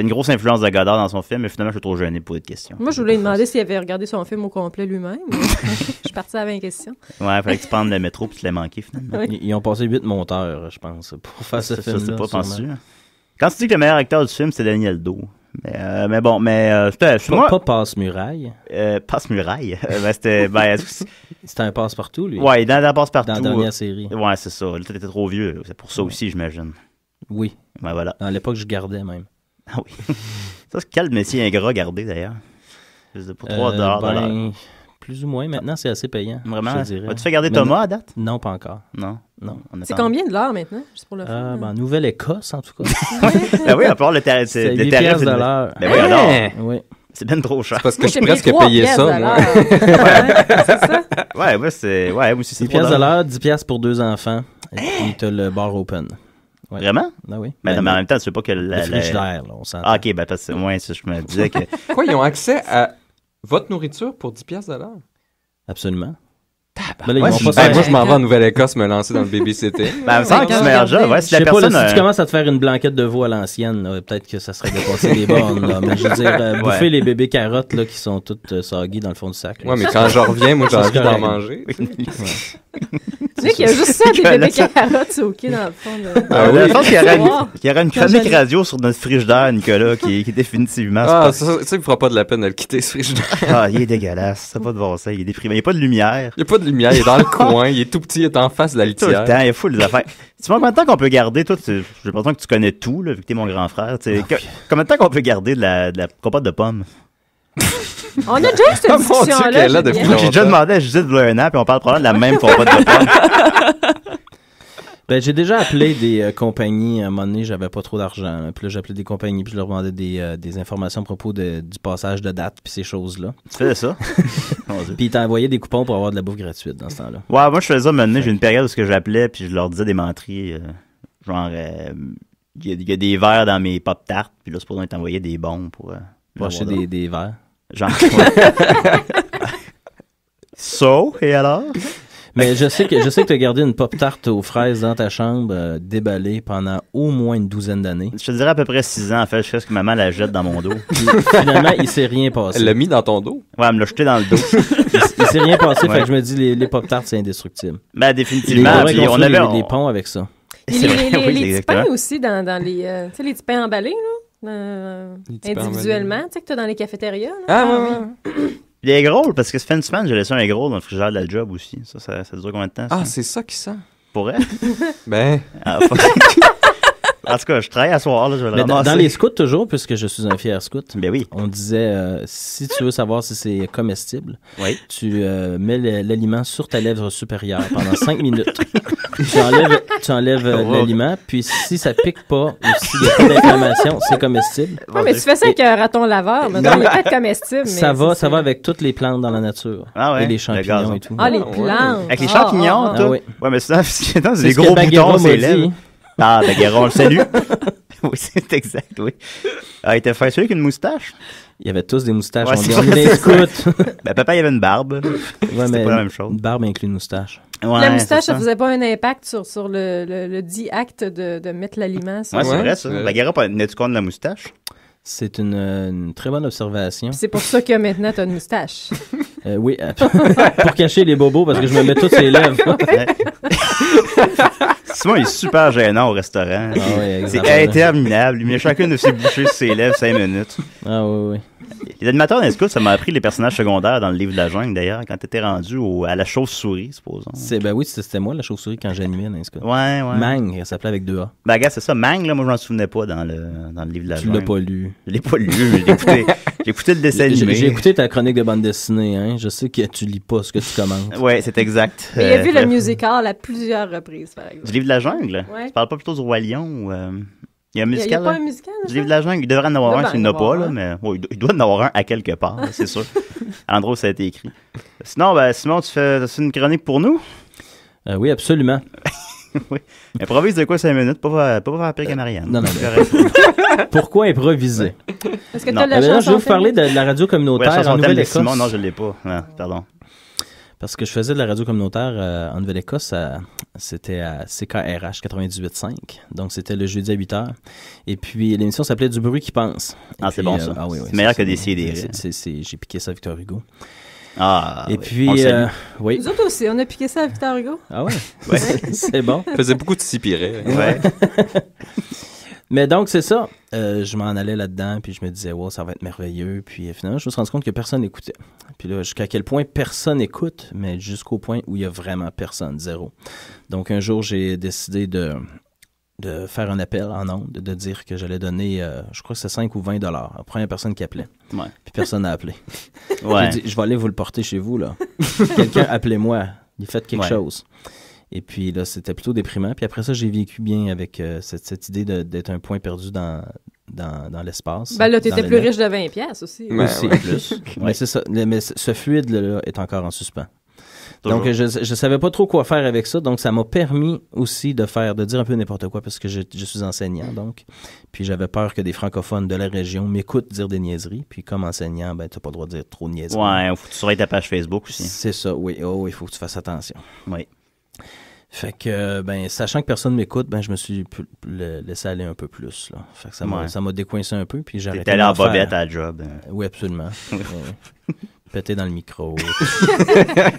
grosse influence de Godard dans son film, mais finalement, je suis trop gêné pour poser de questions. Moi, je voulais demander s'il avait regardé son film au complet lui-même. Je suis partie avec une question. Ouais, il fallait que tu prennes le métro puis tu l'as manqué, finalement. Oui. Ils ont passé 8 monteurs, je pense, pour faire ce film-là. C'est pas pensé. Quand tu dis que le meilleur acteur du film, c'est Daniel Do. Mais bon, c'était... Pas Passe-Muraille. Passe-Muraille. C'était un passe-partout, lui. Ouais, dans Passe-partout. Dans la dernière série. Ouais, c'est ça. Là, t'étais trop vieux. C'est pour ça aussi, j'imagine. Oui. Ben voilà. À l'époque, je gardais même. Ah oui. Ça, c'est quel métier ingrat garder, d'ailleurs? Pour 3 de l'heure. Plus ou moins. Maintenant, c'est assez payant. Vraiment? Je dirais. As-tu fait garder Thomas à date? Non, pas encore. Non. C'est combien de l'heure maintenant? Juste pour le fun. Nouvelle-Écosse, en tout cas. Ben oui, à part le tarif. C'est 8 piastres de l'heure. Ben oui, alors. Oui. C'est bien trop cher. C'est parce que je suis presque payé ça, moi. C'est ça? Ouais, moi, c'est... Ouais, moi aussi, c'est 10 piastres de l'heure, 10 piastres pour 2 enfants. Et puis, t'as le bar open. Ouais. Vraiment? Ah oui. Mais en même temps, tu sais pas que... Le frigidaire, là, on s'entend. Ah, OK, ben parce que moi, je me disais que... Quoi, ils ont accès à votre nourriture pour 10 piastres de l'heure? Absolument. Ben là, moi, je m'en vais en Nouvelle-Écosse me lancer dans le babysitting. Ben, il me semble que c'est meilleur job. Ouais, si la personne... si tu commences à te faire une blanquette de veau à l'ancienne, là, peut-être que ça serait dépassé les bornes. Là. Mais je veux dire, bouffer les bébés carottes là, qui sont toutes soggy dans le fond du sac. Là, ouais, mais quand je reviens, moi, j'ai envie d'en manger. Tu sais qu'il y a juste ça, des bébés carottes, c'est OK dans le fond. Je pense qu'il y aura une chronique radio sur notre frigidaire, Nicolas, qui est définitivement... Ah, ça, il me fera pas de la peine de le quitter, ce frigidaire. Ah, il est dégueulasse. Ça n'a pas de bon sens. Il est déprimé. Il n'y a pas de lumière. Il n'y a pas de lumière. Il est dans le coin. Il est tout petit. Il est en face de la litière. Tout le temps. Il y a fou les affaires. Tu vois combien de temps qu'on peut garder, toi, j'ai l'impression que tu connais tout, là, vu que t'es mon grand frère. Combien de temps qu'on peut garder de la compote de pommes? On a déjà eu cette discussion-là. J'ai déjà demandé à Judith de un an, puis on parle probablement de la même compote de pommes. Ben, j'ai déjà appelé des compagnies. À un moment donné, j'avais pas trop d'argent. Là. Puis là, j'appelais des compagnies, puis je leur demandais des informations à propos du passage de date, puis ces choses-là. Tu fais ça? Puis ils t'envoyaient des coupons pour avoir de la bouffe gratuite dans ce temps-là. Ouais, moi, je faisais ça maintenant. J'ai une période où j'appelais, puis je leur disais des menteries. Genre, il y a des verres dans mes pop-tarts, puis là, c'est pour qu'ils t'envoyaient des bons pour acheter des verres. Genre. Et alors? Mais je sais que tu as gardé une pop-tarte aux fraises dans ta chambre, déballée pendant au moins une douzaine d'années. Je te dirais à peu près 6 ans, en fait. Je sais ce que maman la jette dans mon dos. Puis, finalement, il s'est rien passé. Elle l'a mis dans ton dos? Ouais, elle me l'a jeté dans le dos. Il s'est rien passé, fait que je me dis, les pop-tartes, c'est indestructible. Ben, définitivement. Puis on avait des ponts avec ça. Les petits pains aussi, dans les... tu sais, les petits pains emballés, là, individuellement, tu sais, que tu as dans les cafétérias. Là. Ah, ouais. Les egg rolls, parce que ça fait une semaine, j'ai laissé un egg roll dans le frigidaire de la job aussi. Ça dure combien de temps? Ça? Ah, c'est ça qui sent. Pour elle? Ben. Ah, en tout cas, je travaille à soir, là, je vais le ramasser. Dans les scouts, toujours, puisque je suis un fier scout, ben oui. On disait, si tu veux savoir si c'est comestible, oui. Tu mets l'aliment sur ta lèvre supérieure pendant 5 minutes. Tu enlèves l'aliment, puis si ça pique pas ou s'il n'y a pas d'inflammation, c'est comestible. Ouais, mais tu fais ça avec un raton laveur, mais non, il n'est pas comestible. Ça va avec toutes les plantes dans la nature. Ah ouais, et les champignons et tout. Ah, les plantes. Avec les champignons, toi? Oui. Ouais, mais ça, c'est des gros boutons, c'est lèvres. Ah, Bagueron, on le salue. Oui, c'est exact, oui. Ah, il était fait celui avec une moustache? Il y avait tous des moustaches. Ouais, on dit, on est des scouts. Ben, papa, il avait une barbe. Ouais, c'était pas la même chose. Une barbe inclut une moustache. Ouais, la moustache, ça faisait pas un impact sur le dit acte de mettre l'aliment. Ouais, c'est vrai, ça. Bagueron, n'es-tu contre la moustache? C'est une très bonne observation. C'est pour ça que maintenant, tu as une moustache. Oui, pour cacher les bobos, parce que je me mets toutes ses lèvres. Simon, il est super gênant au restaurant. Ah oui, c'est interminable. Il met chacune de ses bouchées sur ses lèvres 5 minutes. Ah oui. Les animateurs d'un scout, ça m'a appris les personnages secondaires dans le livre de la jungle, d'ailleurs, quand t'étais rendu à la chauve-souris, supposons. Ben oui, c'était moi, la chauve-souris, quand j'animais dans un scout. Ouais. Mang, elle s'appelait avec 2 A. Ben, gars, c'est ça. Mang, là, moi, je m'en souvenais pas dans le livre de la jungle. Tu l'as pas lu. Je l'ai pas lu, j'ai écouté le dessin animé. J'ai écouté ta chronique de bande dessinée, hein. Je sais que tu lis pas ce que tu commentes. Ouais, c'est exact. Mais il a vu le musical à plusieurs reprises, par exemple. Du livre de la jungle? Ouais. Tu parles pas plutôt du Roi Lion ou... Il y a un musical. Il n'y a pas un musical? Du livre de la jungle, il devrait en avoir un s'il n'y en a pas, là, mais il doit en avoir un à quelque part, c'est sûr. À l'endroit où ça a été écrit. Sinon, Simon, tu fais une chronique pour nous? Oui, absolument. Oui. Improvise de quoi 5 minutes? Pas faire pire qu'à Marianne. Non. Pourquoi improviser? Est-ce que tu as la je vais vous parler de la radio communautaire en Nouvelle-Écosse. Simon, non, je ne l'ai pas. Ah, pardon. Parce que je faisais de la radio communautaire en Nouvelle-Écosse, c'était à CKRH 98.5, donc c'était le jeudi à 8h. Et puis l'émission s'appelait Du bruit qui pense. Ah, c'est bon ça. Oui, c'est meilleur que des CD. J'ai piqué ça à Victor Hugo. Ah, et puis, oui. Nous autres aussi, on a piqué ça à Victor Hugo. Ah ouais? C'est bon. Il faisait beaucoup de sipirés. Ouais. Mais donc, c'est ça. Je m'en allais là-dedans, puis je me disais, wow, ça va être merveilleux. Puis finalement, je me suis rendu compte que personne n'écoutait. Puis là, jusqu'à quel point personne écoute, mais jusqu'au point où il y a vraiment personne, zéro. Donc, un jour, j'ai décidé de de faire un appel en ondes, de dire que j'allais donner, je crois que c'est 5 ou 20 $ à la première personne qui appelait. Ouais. Puis personne n'a appelé. Ouais. J'ai dit, je vais aller vous le porter chez vous, là. Quelqu'un, appelez-moi. Il fait quelque chose. Et puis là, c'était plutôt déprimant. Puis après ça, j'ai vécu bien avec cette idée d'être un point perdu dans l'espace. Ben là, t'étais plus riche de 20$ aussi. Oui, aussi, plus. Mais c'est ça. Mais ce fluide-là est encore en suspens. Toujours. Donc, je savais pas trop quoi faire avec ça. Donc, ça m'a permis aussi de dire un peu n'importe quoi parce que je suis enseignant, donc. Puis, j'avais peur que des francophones de la région m'écoutent dire des niaiseries. Puis, comme enseignant, ben, t'as pas le droit de dire trop de niaiseries. Ouais, il faut que tu surveilles ta page Facebook aussi. C'est ça, oui. Oh, il faut que tu fasses attention. Oui. Fait que, ben, sachant que personne m'écoute, ben, je me suis laissé aller un peu plus, là. Fait que ça m'a décoincé un peu, puis j'ai arrêté. T'es allé en bobette à la job. Oui, absolument. Péter dans le micro.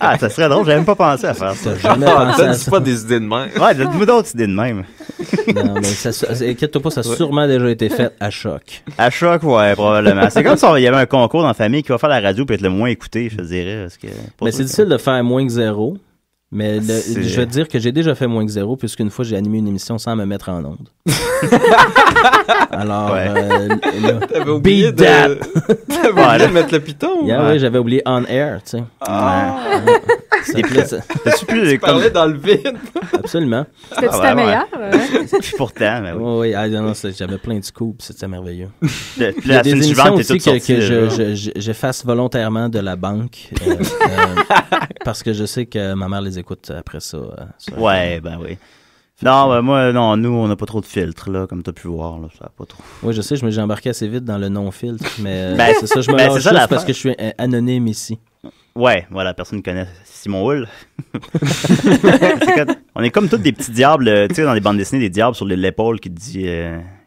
Ah, ça serait drôle, j'avais même pas pensé à faire ça. T'as jamais pensé à ça. pas des idées de même. Ouais, donne-moi d'autres idées de même. Non, mais inquiète-toi pas, ça a sûrement déjà été fait à Choc. À Choc, ouais, probablement. C'est comme si il y avait un concours dans la famille qui va faire la radio pour être le moins écouté, je te dirais. Parce que mais c'est difficile de faire moins que 0. Mais je vais te dire que j'ai déjà fait moins que 0 puisqu'une fois, j'ai animé une émission sans me mettre en onde. Alors, t'avais oublié de mettre le piton? Oui, j'avais oublié on air, tu sais. Tu parlais dans le vide. Absolument. C'était-tu ta meilleure? Pourtant, mais oui. Non, j'avais plein de scoops, c'était merveilleux. Il y a des émissions aussi que j'efface volontairement de la banque parce que je sais que ma mère les écoute après ça. Ouais, ben oui. Non, ben moi, non, nous, on n'a pas trop de filtres, là, comme tu as pu voir, là, ça n'a pas trop. Oui, je sais, j'ai embarqué assez vite dans le non-filtre, mais ben, c'est ça, je me lâche juste parce que je suis anonyme ici. Ouais, voilà, personne ne connaît Simon Hull. On est comme tous des petits diables, tu sais, dans les bandes dessinées, des diables sur l'épaule qui te dit...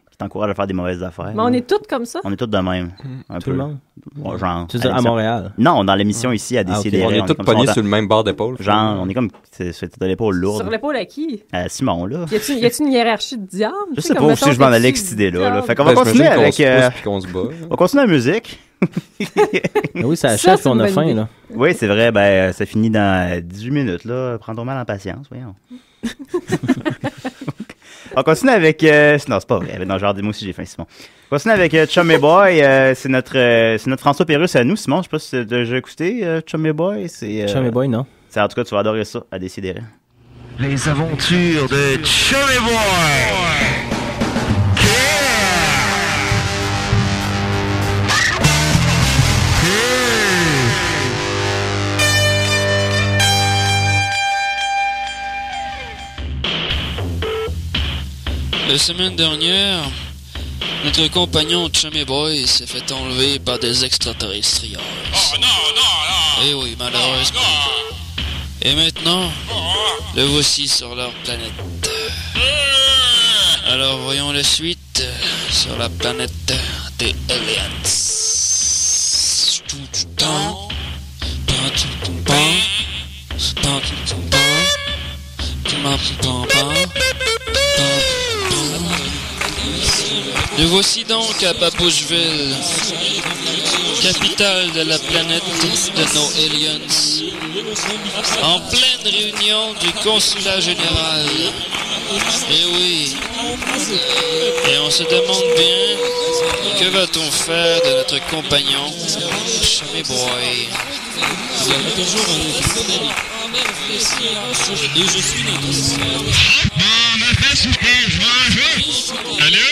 qui t'encourage à faire des mauvaises affaires. Mais on est tous comme ça. On est tous de même. Tout le monde? Ouais, genre, tu veux dire à Montréal? Non, dans l'émission ici à décider. On est tous pognés sur le même bord d'épaule. Genre, on est comme de l'épaule lourde. Sur l'épaule à qui? À Simon, là. Y a-tu une hiérarchie de diable? Je sais pas si je m'en allais avec cette idée-là. Fait qu'on va continuer avec... On se bat. On continue la musique. Oui, ça achève qu'on a faim, là. Oui, c'est vrai. Ben, ça finit dans 18 minutes, là. Prends ton mal en patience, voyons. On continue avec... non, c'est pas vrai. Non, genre, moi aussi, j'ai faim, Simon. On continue avec Chummy Boy. C'est notre François Pérusse à nous, Simon. Je sais pas si tu as déjà écouté Chummy Boy. Chummy Boy, non. En tout cas, tu vas adorer ça, à décider. Les aventures de Chummy Boy. La semaine dernière, notre compagnon Chummy Boy s'est fait enlever par des extraterrestriels. Oh non! Eh oui, malheureusement. Et maintenant, le voici sur leur planète. Alors voyons la suite sur la planète des aliens. Nous voici donc à Baboucheville, capitale de la planète de nos aliens, en pleine réunion du consulat général. Et oui, et on se demande bien, que va-t-on faire de notre compagnon, Chummy Boy? Il y a toujours un épisode et je suis Allô?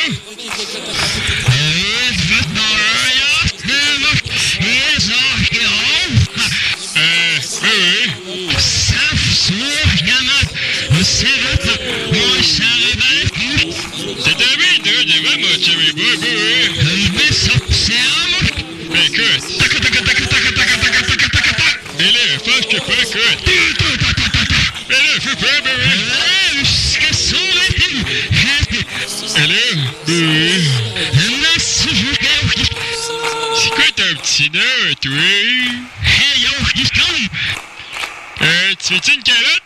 C'est quoi ton petit nom, toi? Hey, yo, tu veux-tu une carotte?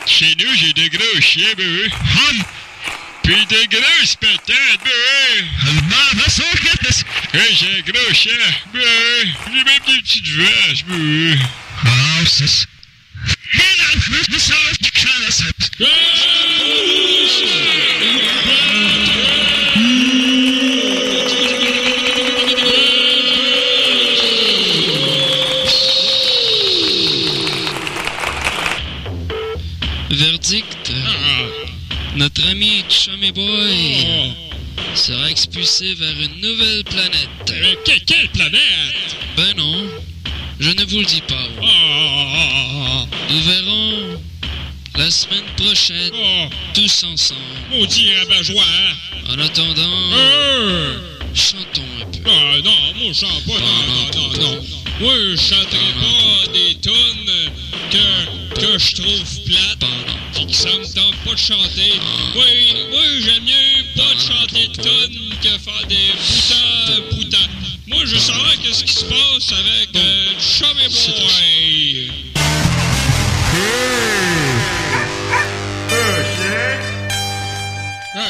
Chez nous, j'ai de gros chiens, bébé. Puis de grosses patates, bébé. Hey, j'ai un gros chien, bébé. J'ai même des petites vaches, bébé. Ah, c'est ça. Verdict. Notre ami Chummy Boy sera expulsé vers une nouvelle planète. Quelle planète? Ben non, je ne vous le dis pas. Nous verrons la semaine prochaine, tous ensemble. Maudit rabat-joie, En attendant, chantons un peu. non, moi je chante pas. Non. Moi je chanterai pas des tunes que je trouve plates pis que ça me tente pas de chanter. Moi j'aime mieux pas de chanter de tunes que faire des boutins. Moi je veux savoir qu'est-ce qui se passe avec Chummy Boy.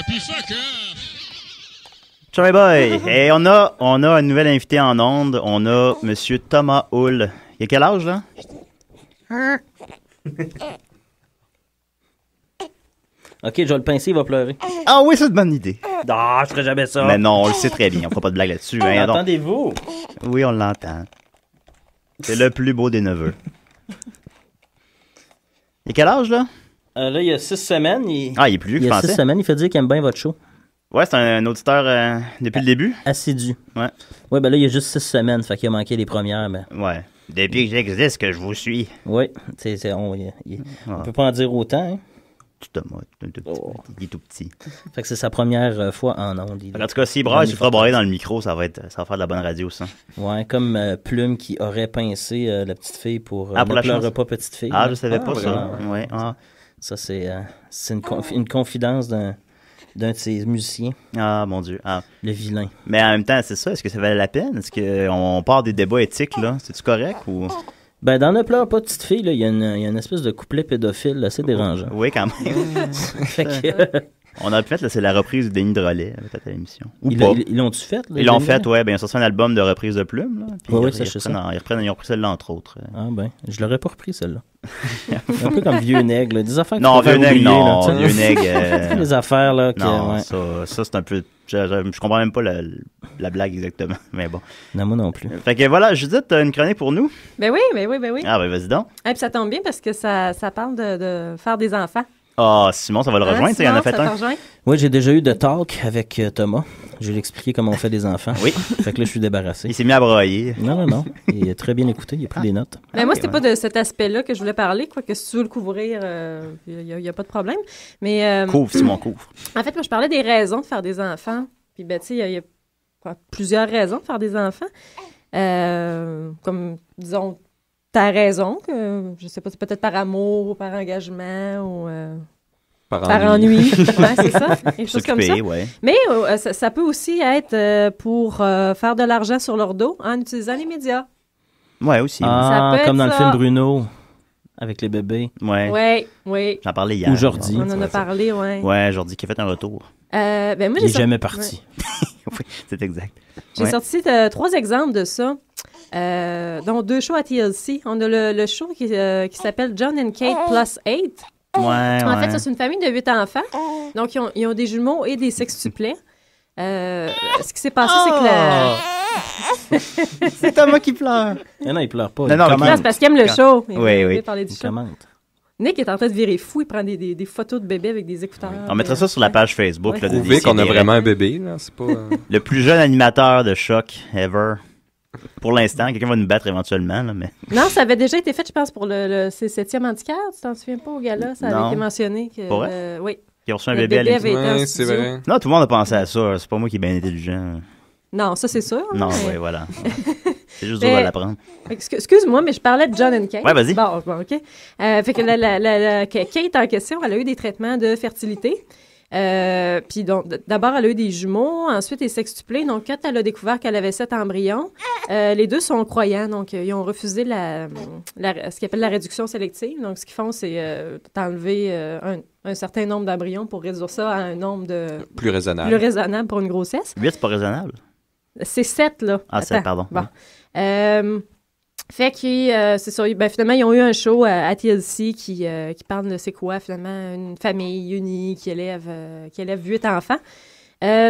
Puis fuck Chummy Boy! Et on a un nouvel invité en onde. On a Monsieur Thomas Hull. Il a quel âge, là? OK, je vais le pincer, il va pleurer. Ah oui, c'est une bonne idée. Ah, je ferai jamais ça. Mais non, on le sait très bien. On fera pas de blague là-dessus. Hein, donc. Entendez-vous? Oui, on l'entend. C'est le plus beau des neveux. Il a quel âge, là? Là, il y a 6 semaines. Il est plus vieux que je pensais. Il y a 6 semaines, il fait dire qu'il aime bien votre show. Ouais, c'est un auditeur depuis le début. Assidu. Ouais. Ouais, ben là, il y a juste 6 semaines, fait qu'il a manqué les premiires, mais... Ouais. Depuis que j'existe, que je vous suis. Oui, on peut pas en dire autant, hein. Thomas, il est tout petit. Fait que c'est sa première fois en ondes. En tout cas, s'il braille, il fera brailler dans le micro, ça va faire de la bonne radio, ça. Ouais, comme Plume qui aurait pincé la petite fille pour pour ne la pleure chance. pas petite fille. Ah, je savais pas vraiment. ça. Ouais. Ah. Ça, c'est une confidence d'un de ses musiciens. Ah, mon Dieu. Ah. Le vilain. Mais en même temps, c'est ça. Est-ce que ça valait la peine? Est-ce qu'on part des débats éthiques, là? C'est-tu correct ou... Ben, dans Ne pleure pas, petite fille, là, il y a une espèce de couplet pédophile assez dérangeant. Oui, quand même. Fait que, on a fait, là, c'est la reprise de Denis Drolet à l'émission. Ou ils pas. ils l'ont-tu fait? Là, Ils l'ont fait, ouais. Ben, ils ont sorti un album de reprise de plumes. Là, puis Oui, ils, ça, je sais ça. ils ont repris celle-là, entre autres. Ah ben, je l'aurais pas repris, celle-là. Un peu comme Vieux Nègre, là. Des affaires que non, tu peux Vieux faire Nègre, oublier, non. là, Vieux Nègre... les affaires, là. Que, non, ouais. ça c'est un peu... Je comprends même pas la blague exactement, mais bon. Non, moi non plus. Fait que voilà, Judith, t'as une chronique pour nous? Ben oui. Ah, ben vas-y donc. Et puis ça tombe bien parce que ça parle de faire des enfants. Ah, Simon, ça va le rejoindre, il en a fait un. Oui, j'ai déjà eu de talk avec Thomas. Je vais lui expliquer comment on fait des enfants. Oui. Fait que là, je suis débarrassé. Il s'est mis à brailler. Non. Il a très bien écouté, il a pris des notes. Mais moi, c'était pas de cet aspect-là que je voulais parler. Quoique si tu veux le couvrir, il n'y a pas de problème. Mais, couvre, Simon, couvre. En fait, moi, je parlais des raisons de faire des enfants. Puis, ben, tu sais, il y a plusieurs raisons de faire des enfants. Comme, disons, ta raison, que je sais pas, c'est peut-être par amour, par engagement ou par ennui. Ouais, c'est ça, quelque chose comme ça. Ouais. Mais ça peut aussi être pour faire de l'argent sur leur dos en utilisant les médias. Ouais, aussi. Ah, Ça peut comme dans être le ça. film Bruno, avec les bébés. Ouais. Oui. J'en parlais hier. Ou Jordi. On en a parlé, ouais. Ouais, Jordi qui a fait un retour. Ben, moi, Il est jamais parti. Oui, c'est exact. J'ai sorti 3 exemples de ça, dont 2 shows à TLC. On a le show qui s'appelle John and Kate Plus 8. En fait, ça, c'est une famille de 8 enfants. Donc, ils ont des jumeaux et des sextuplets. Ce qui s'est passé, c'est que c'est Thomas qui pleure. Mais non, il pleure pas. Non, c'est parce qu'il aime le show. Oui. Parler du Il show. commente. Nick est en train de virer fou. Il prend des photos de bébés avec des écouteurs. On mettra ça sur la page Facebook. Ouais. Là, de Prouver qu'on a Décidérés. vraiment un bébé, là. C'est pas. Le plus jeune animateur de Choc ever. Pour l'instant, quelqu'un va nous battre éventuellement. Là, mais... Non, ça avait déjà été fait, je pense, pour le 7e antiquaire. Tu t'en souviens pas au gala? Ça avait Non. été mentionné. Que, Pour vrai? oui. Qui a reçu un Le bébé à bébé l'émission. avait été en Ouais, c'est studio. vrai. Non, tout le monde a pensé à ça. C'est pas moi qui est bien intelligent. Non, ça, c'est sûr. Non, mais- oui, voilà. C'est juste dur à l'apprendre. Excuse-moi, mais je parlais de John and Kate. Ouais, vas-y. Bon, OK. Fait que Kate en question, elle a eu des traitements de fertilité. Puis donc, d'abord, elle a eu des jumeaux, ensuite des sextuplés. Donc, quand elle a découvert qu'elle avait 7 embryons, les deux sont croyants. Donc, ils ont refusé ce qu'ils appellent la réduction sélective. Donc, ce qu'ils font, c'est d'enlever un certain nombre d'embryons pour réduire ça à un nombre Plus raisonnable. plus raisonnable pour une grossesse. 8, c'est pas raisonnable. C'est 7, là. Ah, 7, Attends. pardon. Bon. Fait que c'est ça. Ben, finalement, ils ont eu un show à TLC qui parle de c'est quoi, finalement, une famille unie qui élève 8 enfants.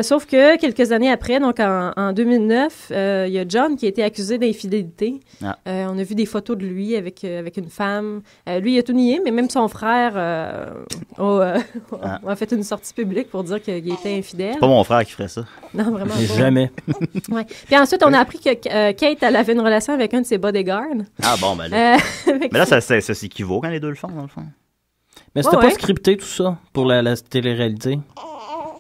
Sauf que quelques années après, donc en 2009, il y a John qui a été accusé d'infidélité. Ah. On a vu des photos de lui avec une femme. Lui, il a tout nié, mais même son frère a fait une sortie publique pour dire qu'il était infidèle. C'est pas mon frère qui ferait ça. Non, vraiment pas. Jamais. Ouais. Puis ensuite, on a appris que Kate, elle avait une relation avec un de ses bodyguards. Ah bon, ben là. Mais là, ça s'équivaut quand les deux le font, dans le fond. Mais c'était pas scripté, tout ça, pour la télé-réalité?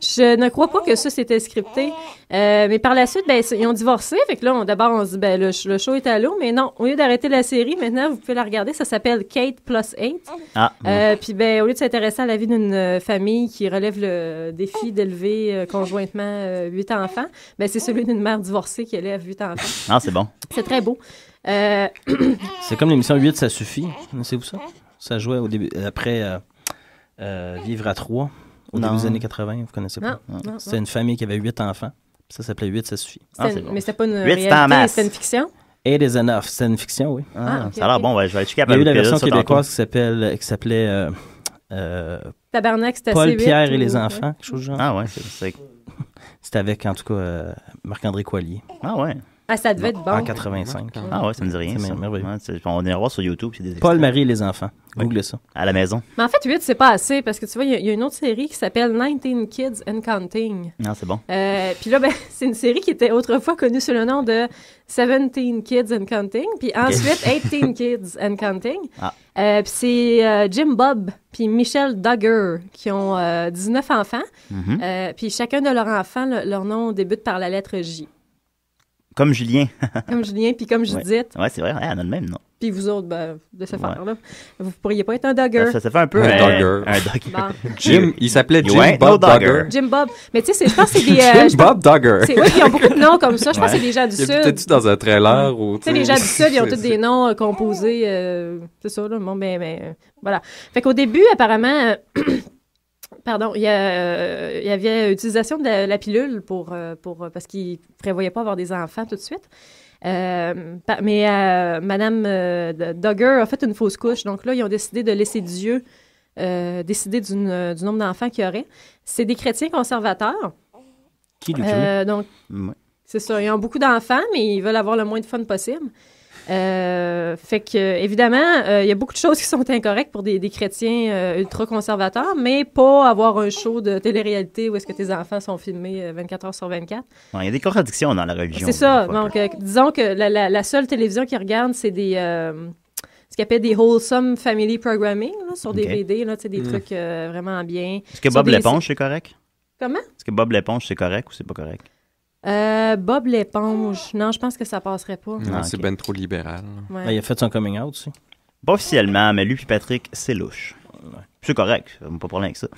Je ne crois pas que ça, c'était scripté. Mais par la suite, ben, ils ont divorcé. Fait que là, d'abord, on se dit, ben, le show est à l'eau. Mais non, au lieu d'arrêter la série, maintenant, vous pouvez la regarder. Ça s'appelle Kate + 8. Ah. Puis, ben, au lieu de s'intéresser à la vie d'une famille qui relève le défi d'élever conjointement 8 enfants, ben, c'est celui d'une mère divorcée qui élève 8 enfants. Ah, c'est bon. C'est très beau. C'est comme l'émission 8, ça suffit. Connaissez-vous ça? Ça jouait au début, après Vivre à 3. Au début des années 80, vous ne connaissez pas? Non. C'était une famille qui avait 8 enfants. Ça s'appelait 8, ça suffit. Mais c'était pas une réalité, c'était une fiction? It is enough. C'était une fiction, oui. Okay, ça a l'air bon. Ouais, je vais aller checker. Il y a eu la version québécoise qui s'appelait Tabarnak, c'était Paul, assez Pierre et les enfants, quelque chose du genre. Ah ouais, c'était avec, en tout cas, Marc-André Coilier. Ah ouais. Ah, ça devait être bon. En 85. Ah ouais, ça me dit rien. C'est merveilleux. Ouais, on ira voir sur YouTube. C'est des Paul, Marie et les enfants. Googlez ça. À la maison. Mais en fait, 8, c'est pas assez parce que tu vois, il y a une autre série qui s'appelle 19 Kids and Counting. Non, c'est bon. Puis là, ben, c'est une série qui était autrefois connue sous le nom de 17 Kids and Counting. Puis ensuite, 18 Kids and Counting. Puis c'est Jim Bob puis Michelle Duggar qui ont 19 enfants. Puis chacun de leurs enfants, leur nom débute par la lettre J. Comme Julien. Comme Julien, puis comme Judith. Ouais, c'est vrai, on a le même nom. Puis vous autres, ben, de ce faire-là, vous pourriez pas être un Duggar. Ça fait un peu un Duggar. Bon. Jim, il s'appelait Jim Bob Duggar. Jim Bob. Mais tu sais, je pense que c'est des... Jim Bob Duggar. Oui, ils ont beaucoup de noms comme ça. Je pense que c'est des gens du Sud. Peut-être dans un trailer ou... Tu sais, les gens du Sud, ils ont tous des noms composés. C'est ça, là. Bon, ben, voilà. Fait qu'au début, apparemment... Pardon, il y avait utilisation de la pilule parce qu'ils ne prévoyaient pas avoir des enfants tout de suite. Mais Madame Duggar a fait une fausse couche. Donc là, ils ont décidé de laisser Dieu décider du nombre d'enfants qu'il y aurait. C'est des chrétiens conservateurs. Qui lui donc, c'est ça. Ils ont beaucoup d'enfants, mais ils veulent avoir le moins de fun possible. Fait que, évidemment, il y a beaucoup de choses qui sont incorrectes pour des chrétiens ultra-conservateurs, mais pas avoir un show de télé-réalité où est-ce que tes enfants sont filmés 24 heures sur 24. Il y a des contradictions dans la religion. C'est ça. Donc, disons que la seule télévision qu'ils regardent, c'est ce qu'ils appellent des wholesome family programming là, sur DVD, là, des trucs vraiment bien. Est-ce que Bob l'éponge, c'est correct? Comment? Est-ce que Bob l'éponge, c'est correct ou c'est pas correct? Bob l'éponge. Non, je pense que ça passerait pas. Non, c'est ben trop libéral. Ouais. Il a fait son coming out aussi. Pas officiellement, mais lui puis Patrick, c'est louche. Ouais. C'est correct, pas de problème avec ça.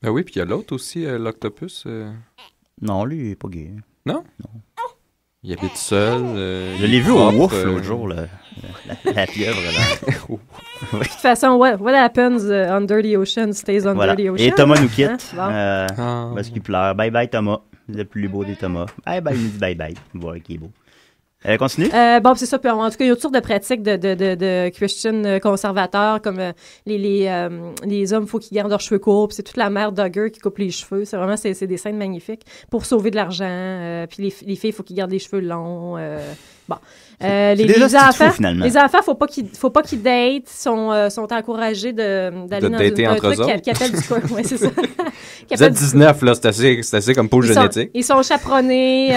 Ah oui, puis il y a l'autre aussi, l'octopus. Non, lui, il est pas gay. Non? Il habite seul. Je l'ai vu au Wouf l'autre jour, la pieuvre. Là. De toute façon, what happens under the ocean stays under the ocean. Et Thomas nous quitte. Bon. Parce qu'il pleure. Bye bye, Thomas. Le plus beau des Thomas. Bye bye, il me dit bye bye. Voilà qui est beau. Continue? Bon, c'est ça. Puis, en tout cas, il y a toutes sortes de pratiques de Christian conservateurs, comme les hommes, il faut qu'ils gardent leurs cheveux courts. Puis c'est toute la mère Duggar qui coupe les cheveux. C'est vraiment, c'est des scènes magnifiques pour sauver de l'argent. Puis les filles, il faut qu'ils gardent les cheveux longs. Bon. Les enfants, faut pas qu'ils datent, sont encouragés d'aller dans un truc qui appelle du quoi. Ouais, c'est ça. Vous êtes 19, là, c'est assez comme pôle génétique. Ils sont chaperonnés,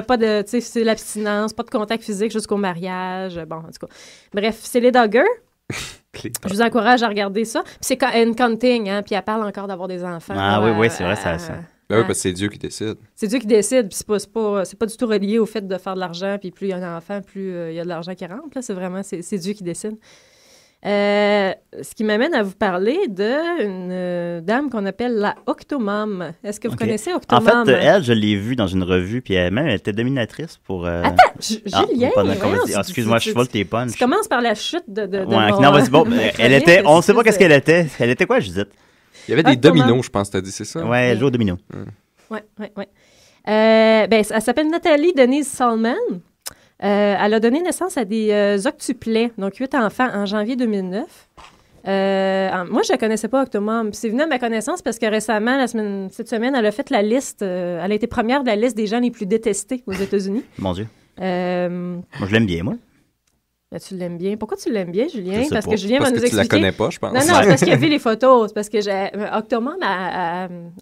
pas de, tu sais, c'est l'abstinence, pas de contact physique jusqu'au mariage. Bon, en tout cas. Bref, c'est les Duggar. Je vous encourage à regarder ça. Puis c'est Counting, hein, puis elle parle encore d'avoir des enfants. Ah oui, c'est vrai, ça. Ben oui, parce que c'est Dieu qui décide. C'est Dieu qui décide, puis c'est pas du tout relié au fait de faire de l'argent, puis plus il y a un enfant, plus il y a de l'argent qui rentre. Là, c'est vraiment, c'est Dieu qui décide. Ce qui m'amène à vous parler d'une dame qu'on appelle la Octomom. Est-ce que vous connaissez Octomom? En fait, elle, je l'ai vue dans une revue, puis elle était dominatrice pour... Attends, Julien! Excuse-moi, je vole tes punches. Tu commences par la chute de non, vas-y, bon, elle était... On ne sait pas qu'est-ce qu'elle était. Elle était quoi, Judith? Il y avait des dominos, je pense, t'as dit, c'est ça? Ouais, elle joue aux dominos. Ouais. Elle s'appelle Nathalie Denise Salman. Elle a donné naissance à des octuplets, donc 8 enfants, en janvier 2009. Moi, je ne connaissais pas Octomom. C'est venu à ma connaissance parce que récemment, cette semaine, elle a fait la liste. Elle a été première de la liste des gens les plus détestés aux États-Unis. Mon Dieu. Moi, je l'aime bien, moi. Ben, tu l'aimes bien. Pourquoi tu l'aimes bien, Julien? Parce que Julien va nous expliquer. Tu la connais pas, je pense. Non, c'est parce qu'il a vu les photos. C'est parce que Octomom,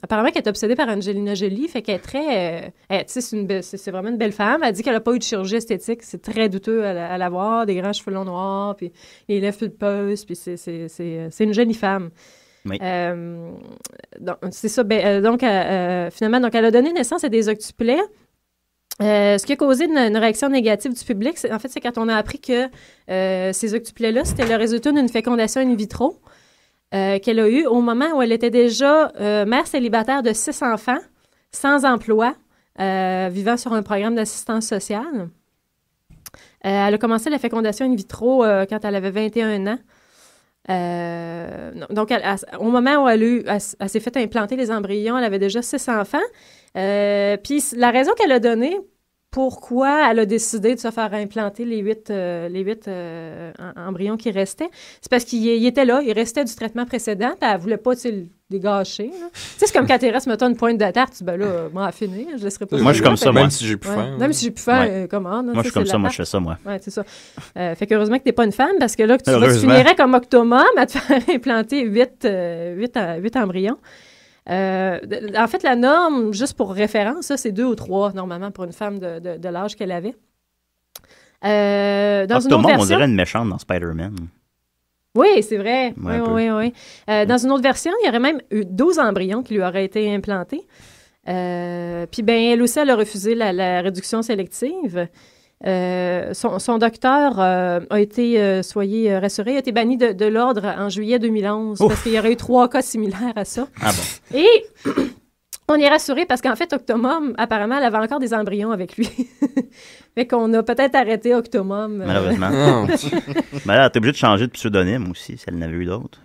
apparemment, qu'elle est obsédée par Angelina Jolie. Fait qu'elle est très... tu sais, c'est vraiment une belle femme. Elle dit qu'elle n'a pas eu de chirurgie esthétique. C'est très douteux à la voir. Des grands cheveux longs noirs, puis les lèvres pulpeuses. Puis c'est une jolie femme. Oui. Donc, c'est ça. Finalement, donc, elle a donné naissance à des octuplets. Ce qui a causé une réaction négative du public, c'est quand on a appris que ces octuplets-là, c'était le résultat d'une fécondation in vitro qu'elle a eue au moment où elle était déjà mère célibataire de 6 enfants, sans emploi, vivant sur un programme d'assistance sociale. Elle a commencé la fécondation in vitro quand elle avait 21 ans. Donc, au moment où elle s'est fait implanter les embryons, elle avait déjà 6 enfants. Puis la raison qu'elle a donnée, pourquoi elle a décidé de se faire implanter les 8 embryons qui restaient, c'est parce qu'il était là, il restait du traitement précédent, puis elle ne voulait pas les gâcher. C'est comme quand tu restes, mettons, une pointe de tarte, tu dis, ben là, moi, à finir, je ne laisserai pas. Moi, je suis comme ça, moi. Même si j'ai plus faim. Même si j'ai plus faim, comment? Moi, je suis comme ça, moi, je fais ça, moi. Oui, c'est ça. Fait qu'heureusement que tu n'es pas une femme, parce que là, tu finirais comme Octomom à te faire implanter 8 embryons. En fait, la norme, juste pour référence, ça, c'est 2 ou 3, normalement, pour une femme de l'âge qu'elle avait. Dans une autre version, on dirait une méchante dans Spider-Man. Oui, c'est vrai. Ouais, oui. Dans une autre version, il y aurait même eu 12 embryons qui lui auraient été implantés. Puis, elle aussi, elle a refusé la réduction sélective. Son docteur a été, soyez rassurés, a été banni de l'ordre en juillet 2011 parce qu'il y aurait eu 3 cas similaires à ça. Ah bon? Et on est rassurés parce qu'en fait, Octomom, apparemment, elle avait encore des embryons avec lui. Fait qu'on a peut-être arrêté Octomom. Malheureusement. Mais là, t'es obligé de changer de pseudonyme aussi, si elle en avait eu d'autres.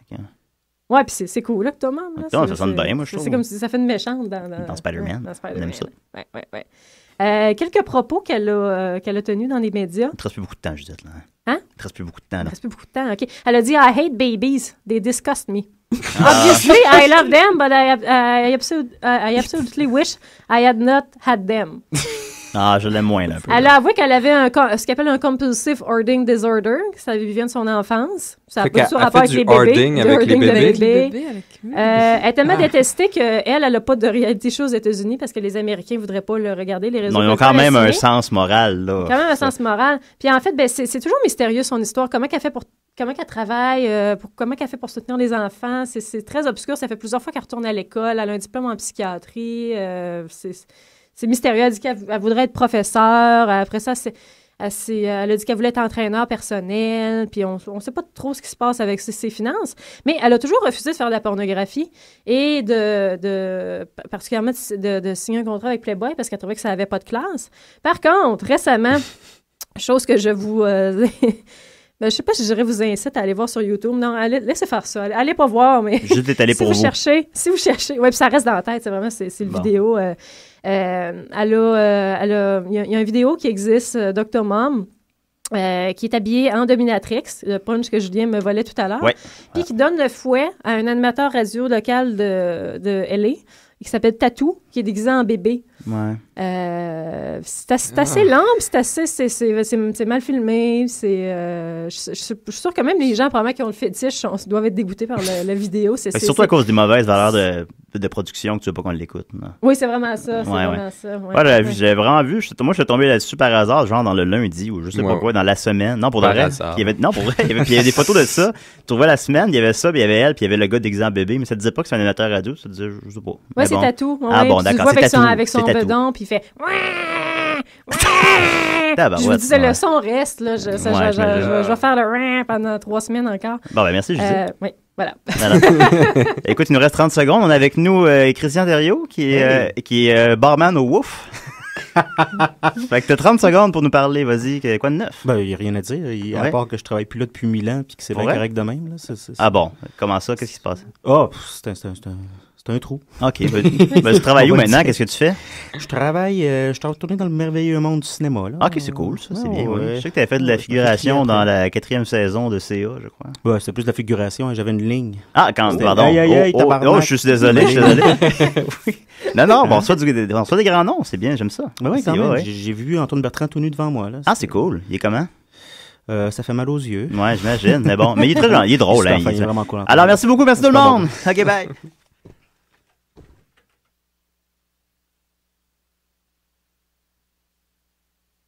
Ouais, puis c'est cool, Octomom. Ça sonne bien, moi, je trouve. C'est comme si ça fait une méchante dans Spider-Man. Spider-Man. On aime ça. Ouais. Quelques propos qu'elle a tenus dans les médias. Il te reste plus beaucoup de temps, Judith. Là. Hein? Il te reste plus beaucoup de temps. Là. Il reste plus beaucoup de temps, OK. Elle a dit « I hate babies. They disgust me. Obviously, I love them, but I absolutely wish I had not had them. » Ah, je l'aime moins, là, un peu. Elle a avoué qu'elle avait ce qu'elle appelle un compulsive hoarding disorder, que ça vient de son enfance. Ça n'a pas du tout rapport avec les bébés. Avec les bébés. Elle est tellement détestée qu'elle n'a pas de reality show aux États-Unis parce que les Américains ne voudraient pas le regarder, les réseaux. Non, ils ont quand même un sens moral, là. Quand même un sens moral. Puis en fait, c'est toujours mystérieux, son histoire. Comment qu'elle travaille, comment qu'elle fait pour soutenir les enfants. C'est très obscur. Ça fait plusieurs fois qu'elle retourne à l'école. Elle a un diplôme en psychiatrie. C'est mystérieux. Elle dit qu'elle voudrait être professeure. Après ça, elle a dit qu'elle voulait être entraîneur personnel. Puis on ne sait pas trop ce qui se passe avec ses finances. Mais elle a toujours refusé de faire de la pornographie et particulièrement de signer un contrat avec Playboy parce qu'elle trouvait que ça n'avait pas de classe. Par contre, récemment, chose que je vous... je sais pas si je dirais vous incite à aller voir sur YouTube. Non, laissez faire ça. Allez pas voir, mais... Juste être allé pour vous. Si vous cherchez... Oui, puis ça reste dans la tête. C'est vraiment, c'est une vidéo. Il y a une vidéo qui existe d'Octomom qui est habillée en dominatrix, le punch que Julien me volait tout à l'heure, puis qui donne le fouet à un animateur radio local de LA qui s'appelle Tatou, qui est déguisé en bébé. Ouais. C'est assez lent, c'est mal filmé. Je suis sûre que même les gens, probablement, qui ont le fétiche, doivent être dégoûtés par la vidéo. C'est surtout à cause des mauvaises valeurs de production que tu veux pas qu'on l'écoute. Oui, c'est vraiment ça. J'ai vraiment vu. Moi, je suis tombé là-dessus par hasard, genre dans le lundi ou je sais pas quoi, dans la semaine. Non, pour de vrai. Il y avait des photos de ça. Tu trouvais la semaine, il y avait ça, puis il y avait elle, puis il y avait le gars déguisé en bébé, mais ça disait pas que c'est un animateur radio, ça disait, je sais pas. Oui, c'est Tatou. Ah bon, d'accord, c'est Tatou. Avec son bedon, puis il fait... Je vous disais, le son reste, là. Je vais faire le pendant 3 semaines encore. Bon, ben merci, Judith. Oui, voilà. Écoute, il nous reste 30 secondes. On a avec nous Christian Thériault, qui est barman au Wouf. Fait que t'as 30 secondes pour nous parler. Vas-y, quoi de neuf? Ben, il n'y a rien à dire. À part que je travaille plus là depuis 1000 ans puis que c'est bien correct de même. Là. Ah bon? Comment ça? Qu'est-ce qui se passe? Ah, c'est C'est un trou. OK. Tu travailles où maintenant? Qu'est-ce que tu fais? Je travaille, je suis retourné dans le merveilleux monde du cinéma. Là. OK, c'est cool, ça, c'est bien. Oui. Je sais que tu avais fait de la figuration dans la 4e saison de CA, je crois. Ouais, c'était plus de la figuration, j'avais une ligne. Ah, pardon. Je suis désolé, oui. Non, on reçoit des grands noms, c'est bien, j'aime ça. Oui, quand même. J'ai vu Antoine Bertrand tout nu devant moi. Là. Ah, c'est cool. Il est comment? Ça fait mal aux yeux. Ouais, j'imagine, mais bon. Mais il est très gentil, il est drôle. Il est vraiment cool. Alors, merci beaucoup, merci tout le monde. OK, bye.